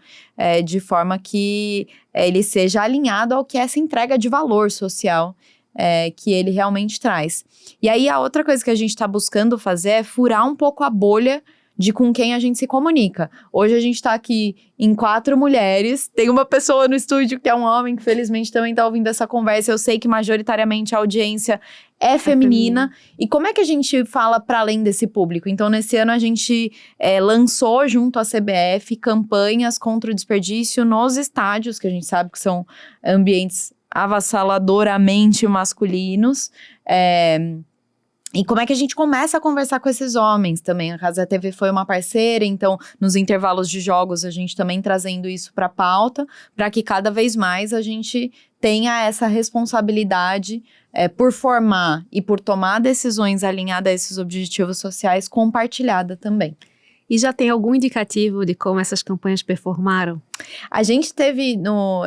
de forma que ele seja alinhado ao que é essa entrega de valor social que ele realmente traz. E aí, a outra coisa que a gente está buscando fazer é furar um pouco a bolha de com quem a gente se comunica. Hoje a gente tá aqui em 4 mulheres, tem uma pessoa no estúdio que é um homem, que felizmente também tá ouvindo essa conversa. Eu sei que majoritariamente a audiência é feminina. E como é que a gente fala para além desse público? Então, nesse ano a gente lançou junto à CBF campanhas contra o desperdício nos estádios, que a gente sabe que são ambientes avassaladoramente masculinos. E como é que a gente começa a conversar com esses homens também? A Casa TV foi uma parceira, então nos intervalos de jogos a gente também trazendo isso para a pauta, para que cada vez mais a gente tenha essa responsabilidade por formar e por tomar decisões alinhadas a esses objetivos sociais compartilhada também. E já tem algum indicativo de como essas campanhas performaram? A gente teve,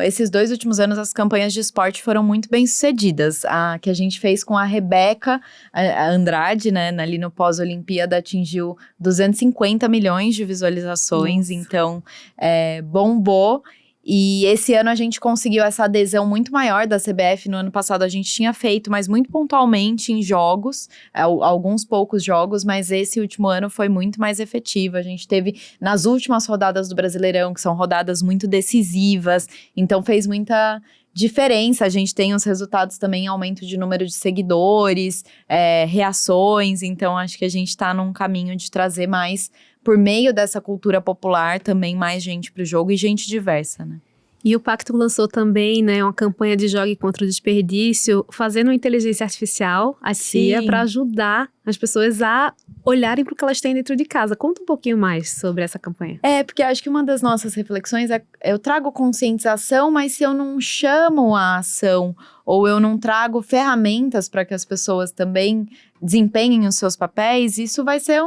esses 2 últimos anos, as campanhas de esporte foram muito bem sucedidas. A que a gente fez com a Rebeca a Andrade, né, ali no pós-Olimpíada, atingiu 250 milhões de visualizações. Nossa. Então bombou. E esse ano a gente conseguiu essa adesão muito maior da CBF. No ano passado a gente tinha feito, mas muito pontualmente em jogos, alguns poucos jogos, mas esse último ano foi muito mais efetivo. A gente teve nas últimas rodadas do Brasileirão, que são rodadas muito decisivas, então fez muita diferença. A gente tem os resultados também, aumento de número de seguidores, reações, então acho que a gente está num caminho de trazer mais, por meio dessa cultura popular, também mais gente para o jogo e gente diversa, né? E o Pacto lançou também, né, uma campanha de Jogue contra o Desperdício, fazendo uma inteligência artificial, a CIA, para ajudar as pessoas a olharem para o que elas têm dentro de casa. Conta um pouquinho mais sobre essa campanha. Porque acho que uma das nossas reflexões eu trago conscientização, mas se eu não chamo a ação, ou eu não trago ferramentas para que as pessoas também desempenhem os seus papéis, isso vai ser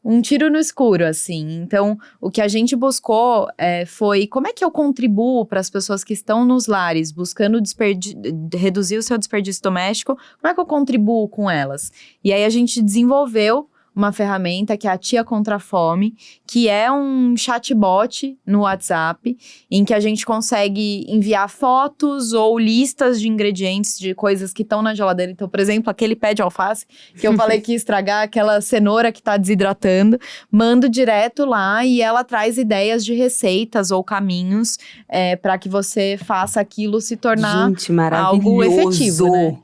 um tiro no escuro, assim. Então, o que a gente buscou foi como é que eu contribuo para as pessoas que estão nos lares buscando reduzir o seu desperdício doméstico, como é que eu contribuo com elas? E aí a gente desenvolveu uma ferramenta que é a Tia Contra a Fome, que é um chatbot no WhatsApp, em que a gente consegue enviar fotos ou listas de ingredientes de coisas que estão na geladeira. Então, por exemplo, aquele pé de alface que eu falei que ia estragar, aquela cenoura que está desidratando, mando direto lá e ela traz ideias de receitas ou caminhos para que você faça aquilo se tornar algo efetivo, né?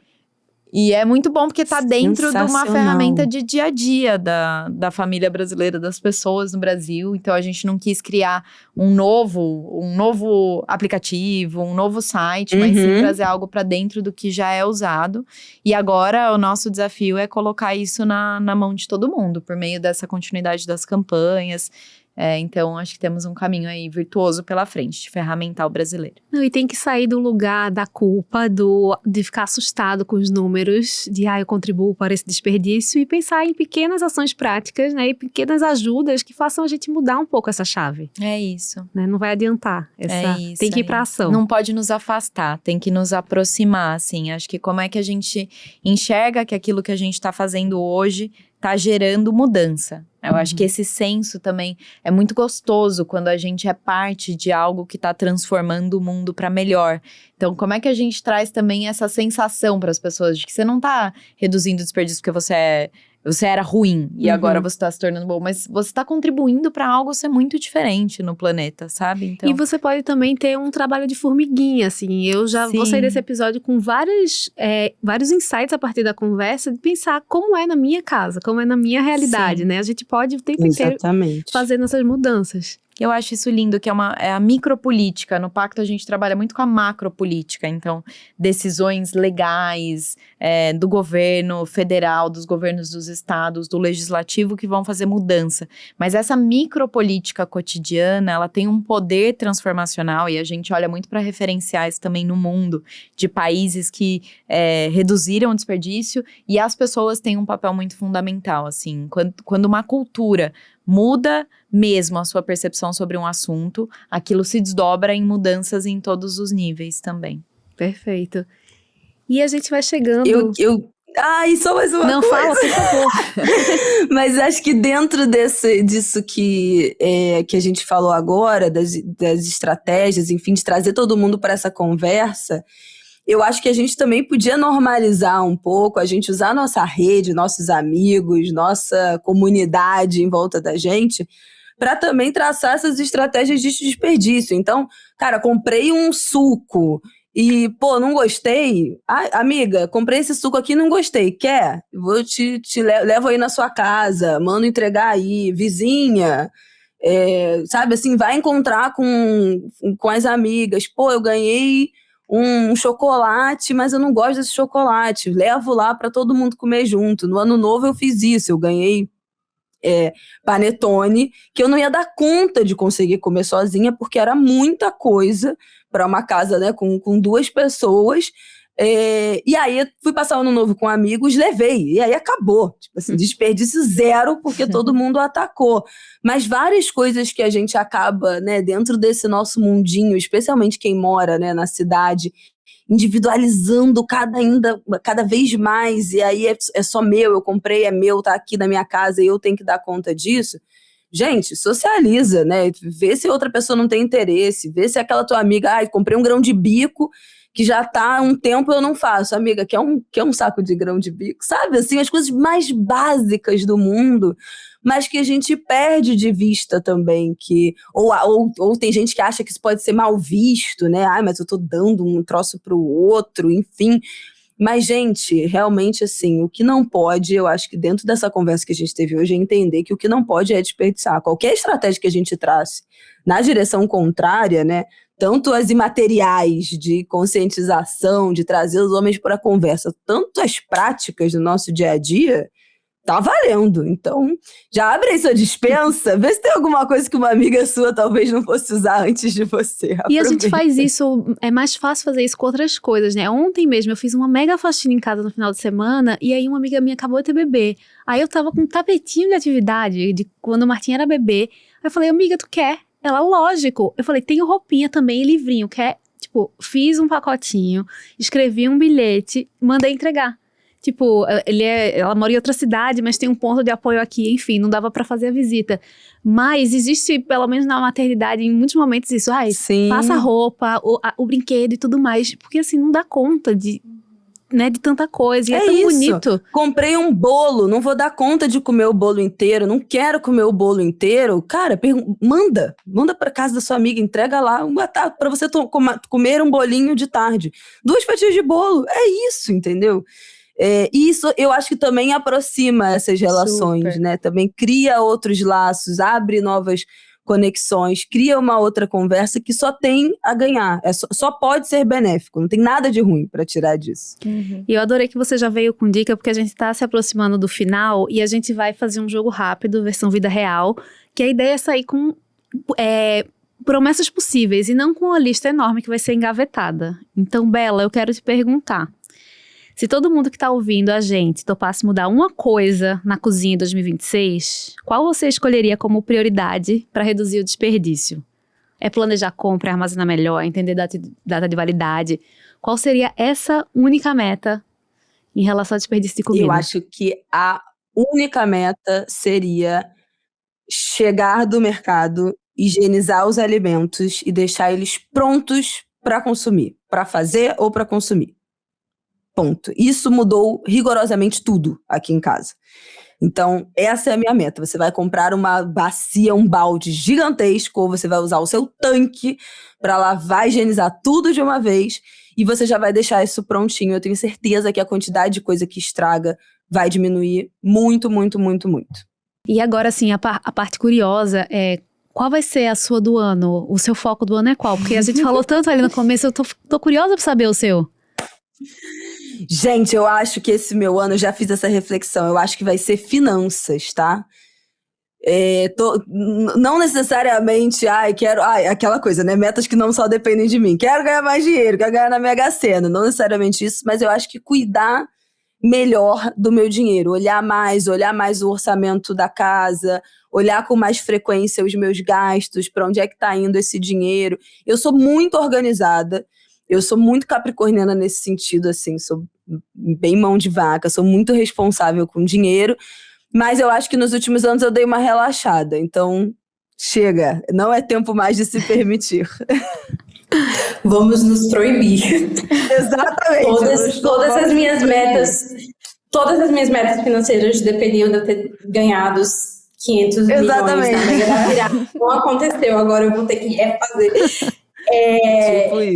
E é muito bom porque tá dentro de uma ferramenta de dia a dia da família brasileira, das pessoas no Brasil. Então a gente não quis criar um novo aplicativo, um novo site, mas sim trazer algo para dentro do que já é usado. E agora o nosso desafio é colocar isso na mão de todo mundo, por meio dessa continuidade das campanhas. Então, acho que temos um caminho aí virtuoso pela frente, ferramental brasileiro. E tem que sair do lugar da culpa, de ficar assustado com os números, de eu contribuo para esse desperdício, e pensar em pequenas ações práticas, né, e pequenas ajudas que façam a gente mudar um pouco essa chave. É isso. Né? Não vai adiantar. Tem que ir para ação. Não pode nos afastar, tem que nos aproximar, assim. Acho que como é que a gente enxerga que aquilo que a gente está fazendo hoje está gerando mudança. Eu acho que esse senso também é muito gostoso quando a gente é parte de algo que está transformando o mundo para melhor. Então, como é que a gente traz também essa sensação para as pessoas de que você não está reduzindo o desperdício porque você era ruim e agora você está se tornando bom, mas você está contribuindo para algo ser muito diferente no planeta, sabe? Então... E você pode também ter um trabalho de formiguinha, assim. Eu já vou sair desse episódio com vários insights a partir da conversa, de pensar como é na minha casa, como é na minha realidade, né? A gente pode o tempo inteiro fazer essas mudanças. Eu acho isso lindo, que é a micropolítica. No Pacto a gente trabalha muito com a macropolítica, então decisões legais do governo federal, dos governos dos estados, do legislativo que vão fazer mudança. Mas essa micropolítica cotidiana, ela tem um poder transformacional e a gente olha muito para referenciais também no mundo de países que reduziram o desperdício e as pessoas têm um papel muito fundamental, assim, quando uma cultura muda mesmo a sua percepção sobre um assunto, aquilo se desdobra em mudanças em todos os níveis também. Perfeito. E a gente vai chegando... Só mais uma coisa. Não, fala, por favor. Mas acho que dentro disso que a gente falou agora, das estratégias, enfim, de trazer todo mundo para essa conversa, eu acho que a gente também podia normalizar um pouco, a gente usar nossa rede, nossos amigos, nossa comunidade em volta da gente, para também traçar essas estratégias de desperdício. Então, cara, comprei um suco e, pô, não gostei. Ah, amiga, comprei esse suco aqui e não gostei. Quer? Vou levo aí na sua casa, mando entregar aí, vizinha. Sabe, assim, vai encontrar com as amigas. Pô, eu ganhei um chocolate, mas eu não gosto desse chocolate. Levo lá para todo mundo comer junto. No ano novo eu fiz isso, eu ganhei panetone, que eu não ia dar conta de conseguir comer sozinha, porque era muita coisa para uma casa, né, com 2 pessoas. E aí fui passar o ano novo com amigos, levei, e aí acabou. Tipo assim, desperdício zero, porque todo mundo atacou. Mas várias coisas que a gente acaba, né, dentro desse nosso mundinho, especialmente quem mora, né, na cidade, individualizando cada vez mais, e aí é só meu, eu comprei, é meu, tá aqui na minha casa e eu tenho que dar conta disso. Gente, socializa, né? Vê se outra pessoa não tem interesse, vê se aquela tua amiga, comprei um grão de bico que já tá há um tempo eu não faço. Amiga, quer um saco de grão de bico? Sabe, assim, as coisas mais básicas do mundo, mas que a gente perde de vista também, ou tem gente que acha que isso pode ser mal visto, né? Mas eu tô dando um troço pro outro, enfim. Mas, gente, realmente, assim, o que não pode, eu acho que dentro dessa conversa que a gente teve hoje, é entender que o que não pode é desperdiçar. Qualquer estratégia que a gente trace na direção contrária, né? Tanto as imateriais de conscientização, de trazer os homens para a conversa, tanto as práticas do nosso dia a dia, tá valendo. Então, já abre aí sua despensa, vê se tem alguma coisa que uma amiga sua talvez não fosse usar antes de você. Aproveita. E a gente faz isso, é mais fácil fazer isso com outras coisas, né? Ontem mesmo eu fiz uma mega faxina em casa no final de semana, e aí uma amiga minha acabou de ter bebê. Aí eu tava com um tapetinho de atividade, de quando o Martim era bebê. Aí eu falei, amiga, tu quer? Ela, lógico. Eu falei, tenho roupinha também e livrinho, quer? Tipo, fiz um pacotinho, escrevi um bilhete, mandei entregar. Tipo, ela mora em outra cidade, mas tem um ponto de apoio aqui, enfim, não dava pra fazer a visita. Mas existe, pelo menos na maternidade, em muitos momentos isso. Sim. Passa a roupa, o brinquedo e tudo mais. Porque assim, não dá conta de tanta coisa. E é tão isso. bonito. Comprei um bolo, não vou dar conta de comer o bolo inteiro, não quero comer o bolo inteiro. Cara, manda pra casa da sua amiga, entrega lá, pra você comer um bolinho de tarde. 2 fatias de bolo, é isso, entendeu? E isso eu acho que também aproxima essas relações, Super. né? Também cria outros laços, abre novas conexões, cria uma outra conversa que só tem a ganhar. Só pode ser benéfico, não tem nada de ruim para tirar disso. Uhum. E eu adorei que você já veio com dica, porque a gente tá se aproximando do final e a gente vai fazer um jogo rápido, versão vida real, que a ideia é sair com promessas possíveis e não com uma lista enorme que vai ser engavetada. Então, Bela, eu quero te perguntar. Se todo mundo que tá ouvindo a gente topasse mudar uma coisa na cozinha em 2026, qual você escolheria como prioridade para reduzir o desperdício? É planejar compra, armazenar melhor, entender data de validade? Qual seria essa única meta em relação ao desperdício de comida? Eu acho que a única meta seria chegar do mercado, higienizar os alimentos e deixar eles prontos para consumir, para fazer ou para consumir. Ponto. Isso mudou rigorosamente tudo aqui em casa. Então, essa é a minha meta. Você vai comprar uma bacia, um balde gigantesco, ou você vai usar o seu tanque para lavar e higienizar tudo de uma vez, e você já vai deixar isso prontinho. Eu tenho certeza que a quantidade de coisa que estraga vai diminuir muito, muito, muito, muito. E agora, assim, a parte curiosa é... Qual vai ser a sua do ano? O seu foco do ano é qual? Porque a gente falou tanto ali no começo, eu tô curiosa pra saber o seu. Gente, eu acho que esse meu ano, eu já fiz essa reflexão, eu acho que vai ser finanças, tá? Não necessariamente, aquela coisa, né? Metas que não só dependem de mim. Quero ganhar mais dinheiro, quero ganhar na Mega Sena. Não necessariamente isso, mas eu acho que cuidar melhor do meu dinheiro. Olhar mais o orçamento da casa, olhar com mais frequência os meus gastos, para onde é que tá indo esse dinheiro. Eu sou muito organizada. Eu sou muito capricorniana nesse sentido, assim, sou bem mão de vaca, sou muito responsável com dinheiro, mas eu acho que nos últimos anos eu dei uma relaxada, então chega, não é tempo mais de se permitir. Vamos nos proibir. Exatamente. Todas as minhas metas financeiras dependiam de eu ter ganhado os 500 milhões na Mega da Virada. Não aconteceu, agora eu vou ter que refazer.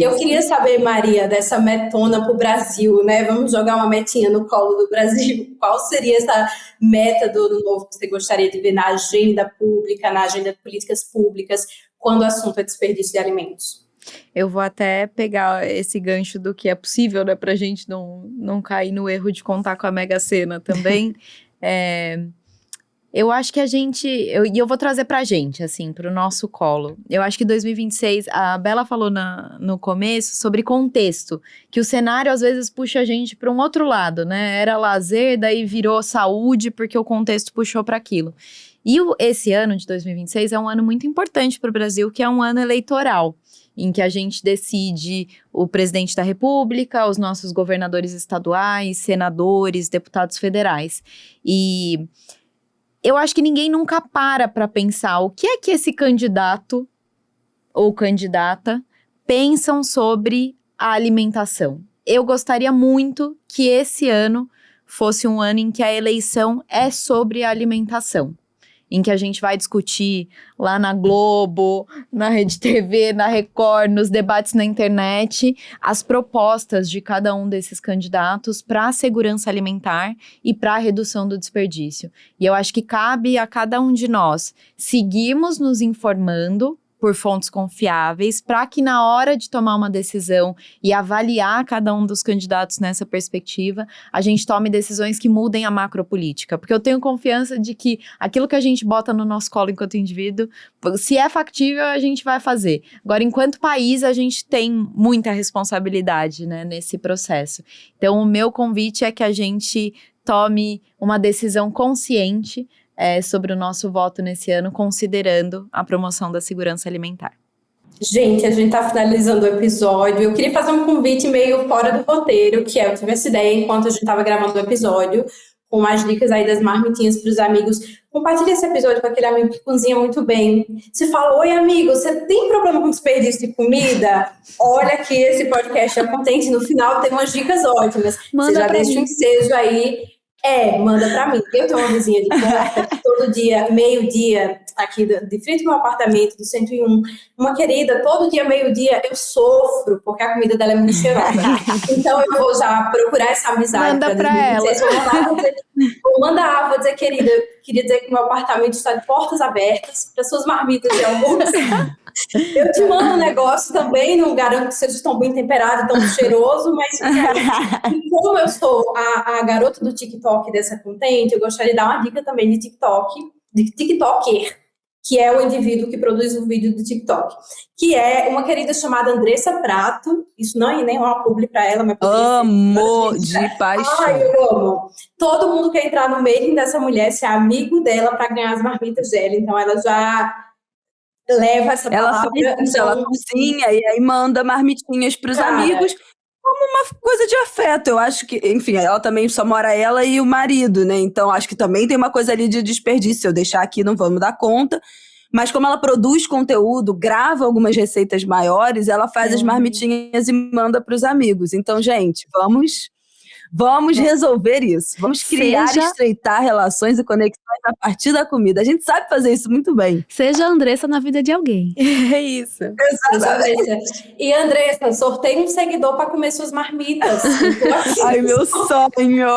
Eu queria saber, Maria, dessa metona para o Brasil, né? Vamos jogar uma metinha no colo do Brasil. Qual seria essa meta do ano novo que você gostaria de ver na agenda pública, na agenda de políticas públicas, quando o assunto é desperdício de alimentos? Eu vou até pegar esse gancho do que é possível, né? Pra gente não cair no erro de contar com a Mega Sena também. Eu acho que eu vou trazer pra gente, assim, pro nosso colo. Eu acho que 2026, a Bela falou no começo sobre contexto, que o cenário às vezes puxa a gente pra um outro lado, né? Era lazer, daí virou saúde, porque o contexto puxou pra aquilo. E esse ano de 2026 é um ano muito importante pro Brasil, que é um ano eleitoral, em que a gente decide o presidente da República, os nossos governadores estaduais, senadores, deputados federais. E eu acho que ninguém nunca para pensar o que é que esse candidato ou candidata pensam sobre a alimentação. Eu gostaria muito que esse ano fosse um ano em que a eleição é sobre a alimentação, em que a gente vai discutir lá na Globo, na Rede TV, na Record, nos debates na internet, as propostas de cada um desses candidatos para a segurança alimentar e para a redução do desperdício. E eu acho que cabe a cada um de nós seguirmos nos informando por fontes confiáveis, para que na hora de tomar uma decisão e avaliar cada um dos candidatos nessa perspectiva, a gente tome decisões que mudem a macropolítica. Porque eu tenho confiança de que aquilo que a gente bota no nosso colo enquanto indivíduo, se é factível, a gente vai fazer. Agora, enquanto país, a gente tem muita responsabilidade, né, nesse processo. Então, o meu convite é que a gente tome uma decisão consciente sobre o nosso voto nesse ano, considerando a promoção da segurança alimentar. Gente, a gente está finalizando o episódio. Eu queria fazer um convite meio fora do roteiro, que eu tive essa ideia enquanto a gente estava gravando o episódio, com as dicas aí das marmitinhas para os amigos. Compartilhe esse episódio com aquele amigo que cozinha muito bem. Você fala, oi amigo, você tem problema com desperdício de comida? Olha que esse podcast é contente, no final tem umas dicas ótimas. Você já deixa um ensejo aí. Manda pra mim. Eu tenho uma vizinha de porta que todo dia, meio-dia, aqui de frente ao meu apartamento, do 101, uma querida, todo dia, meio-dia, eu sofro, porque a comida dela é muito cheirosa. Então eu vou já procurar essa amizade. Manda pra ela. Vou dizer, querida, queria dizer que meu apartamento está de portas abertas para suas marmitas de almoço. Eu te mando um negócio também, não garanto que seja tão bem temperado, tão cheiroso, mas como eu sou a garota do TikTok dessa contente, eu gostaria de dar uma dica também de TikToker, que é o indivíduo que produz o vídeo do TikTok, que é uma querida chamada Andressa Prato. Isso não é nem uma publi para ela, mas amo de paixão. Ai, eu amo. Todo mundo quer entrar no mailing dessa mulher, ser amigo dela para ganhar as marmitas dela, então ela já leva essa palavra. Ela cozinha e aí manda marmitinhas para os amigos como uma coisa de afeto. Eu acho que, enfim, ela também só mora ela e o marido, né? Então acho que também tem uma coisa ali de desperdício. Se eu deixar aqui, não vamos dar conta. Mas como ela produz conteúdo, grava algumas receitas maiores, ela faz as marmitinhas e manda para os amigos. Então, gente, vamos resolver isso. Vamos criar e estreitar relações e conexões a partir da comida. A gente sabe fazer isso muito bem. Seja a Andressa na vida de alguém. É isso. Exatamente. E Andressa, sorteia um seguidor para comer suas marmitas. Ai, meu sonho!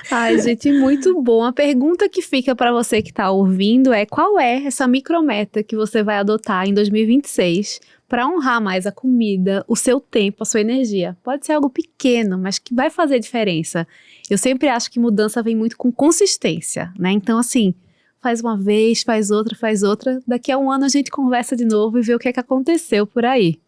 Ai, gente, muito bom. A pergunta que fica para você que está ouvindo é: qual é essa micrometa que você vai adotar em 2026 para honrar mais a comida, o seu tempo, a sua energia? Pode ser algo pequeno, mas que vai fazer diferença. Eu sempre acho que mudança vem muito com consistência, né? Então, assim, faz uma vez, faz outra. Daqui a um ano a gente conversa de novo e vê o que é que aconteceu por aí.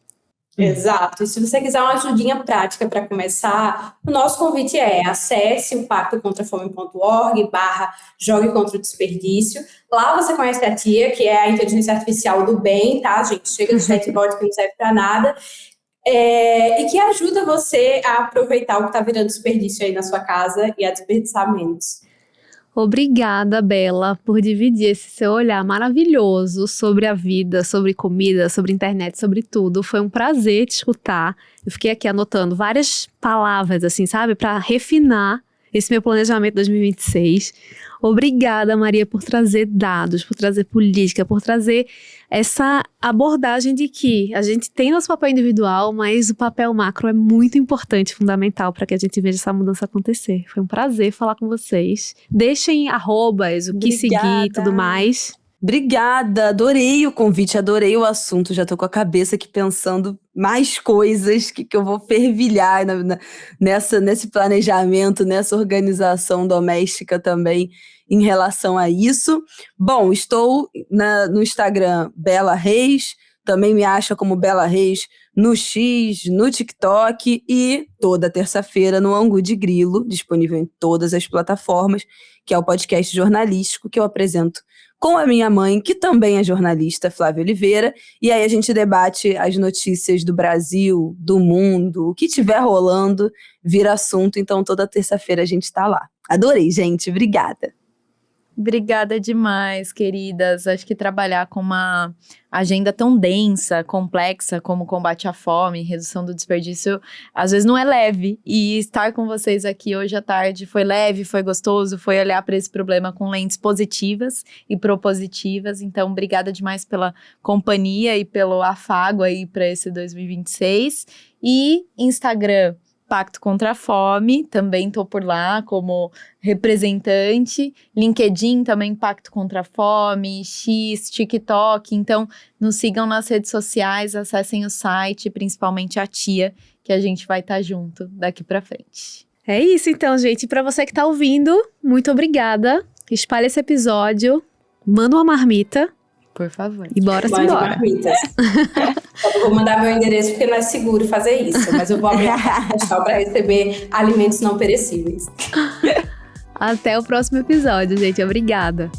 Exato. E se você quiser uma ajudinha prática para começar, o nosso convite é: acesse o pactocontrafome.org/jogue contra o desperdício. Lá você conhece a tia, que é a inteligência artificial do bem, tá, gente? Chega de chatbot que não serve para nada. E que ajuda você a aproveitar o que está virando desperdício aí na sua casa e a desperdiçar menos. Obrigada, Bela, por dividir esse seu olhar maravilhoso sobre a vida, sobre comida, sobre internet, sobre tudo. Foi um prazer te escutar. Eu fiquei aqui anotando várias palavras, assim, sabe? Para refinar esse meu planejamento 2026. Obrigada, Maria, por trazer dados, por trazer política, por trazer essa abordagem de que a gente tem nosso papel individual, mas o papel macro é muito importante, fundamental para que a gente veja essa mudança acontecer. Foi um prazer falar com vocês. Deixem arrobas, o que seguir e tudo mais. Obrigada, adorei o convite, adorei o assunto. Já tô com a cabeça aqui pensando mais coisas que eu vou fervilhar nesse planejamento, nessa organização doméstica também em relação a isso. Bom, estou no Instagram Bela Reis, também me acha como Bela Reis no X, no TikTok e toda terça-feira no Angu de Grilo, disponível em todas as plataformas, que é o podcast jornalístico que eu apresento com a minha mãe, que também é jornalista, Flávia Oliveira, e aí a gente debate as notícias do Brasil, do mundo, o que tiver rolando, vira assunto, então toda terça-feira a gente está lá. Adorei, gente, obrigada. Obrigada demais, queridas. Acho que trabalhar com uma agenda tão densa, complexa, como combate à fome, redução do desperdício, às vezes não é leve. E estar com vocês aqui hoje à tarde foi leve, foi gostoso, foi olhar para esse problema com lentes positivas e propositivas. Então, obrigada demais pela companhia e pelo afago aí para esse 2026. E Instagram, Pacto contra a Fome, também tô por lá como representante. LinkedIn também, Pacto contra a Fome, X, TikTok. Então, nos sigam nas redes sociais, acessem o site, principalmente a tia, que a gente vai estar junto daqui pra frente. É isso então, gente. Para você que tá ouvindo, muito obrigada. Espalhe esse episódio, manda uma marmita. Por favor. E bora-se Mande embora. marmitas. Eu vou mandar meu endereço porque não é seguro fazer isso, mas eu vou abrir a caixa postal para receber alimentos não perecíveis. Até o próximo episódio, gente. Obrigada.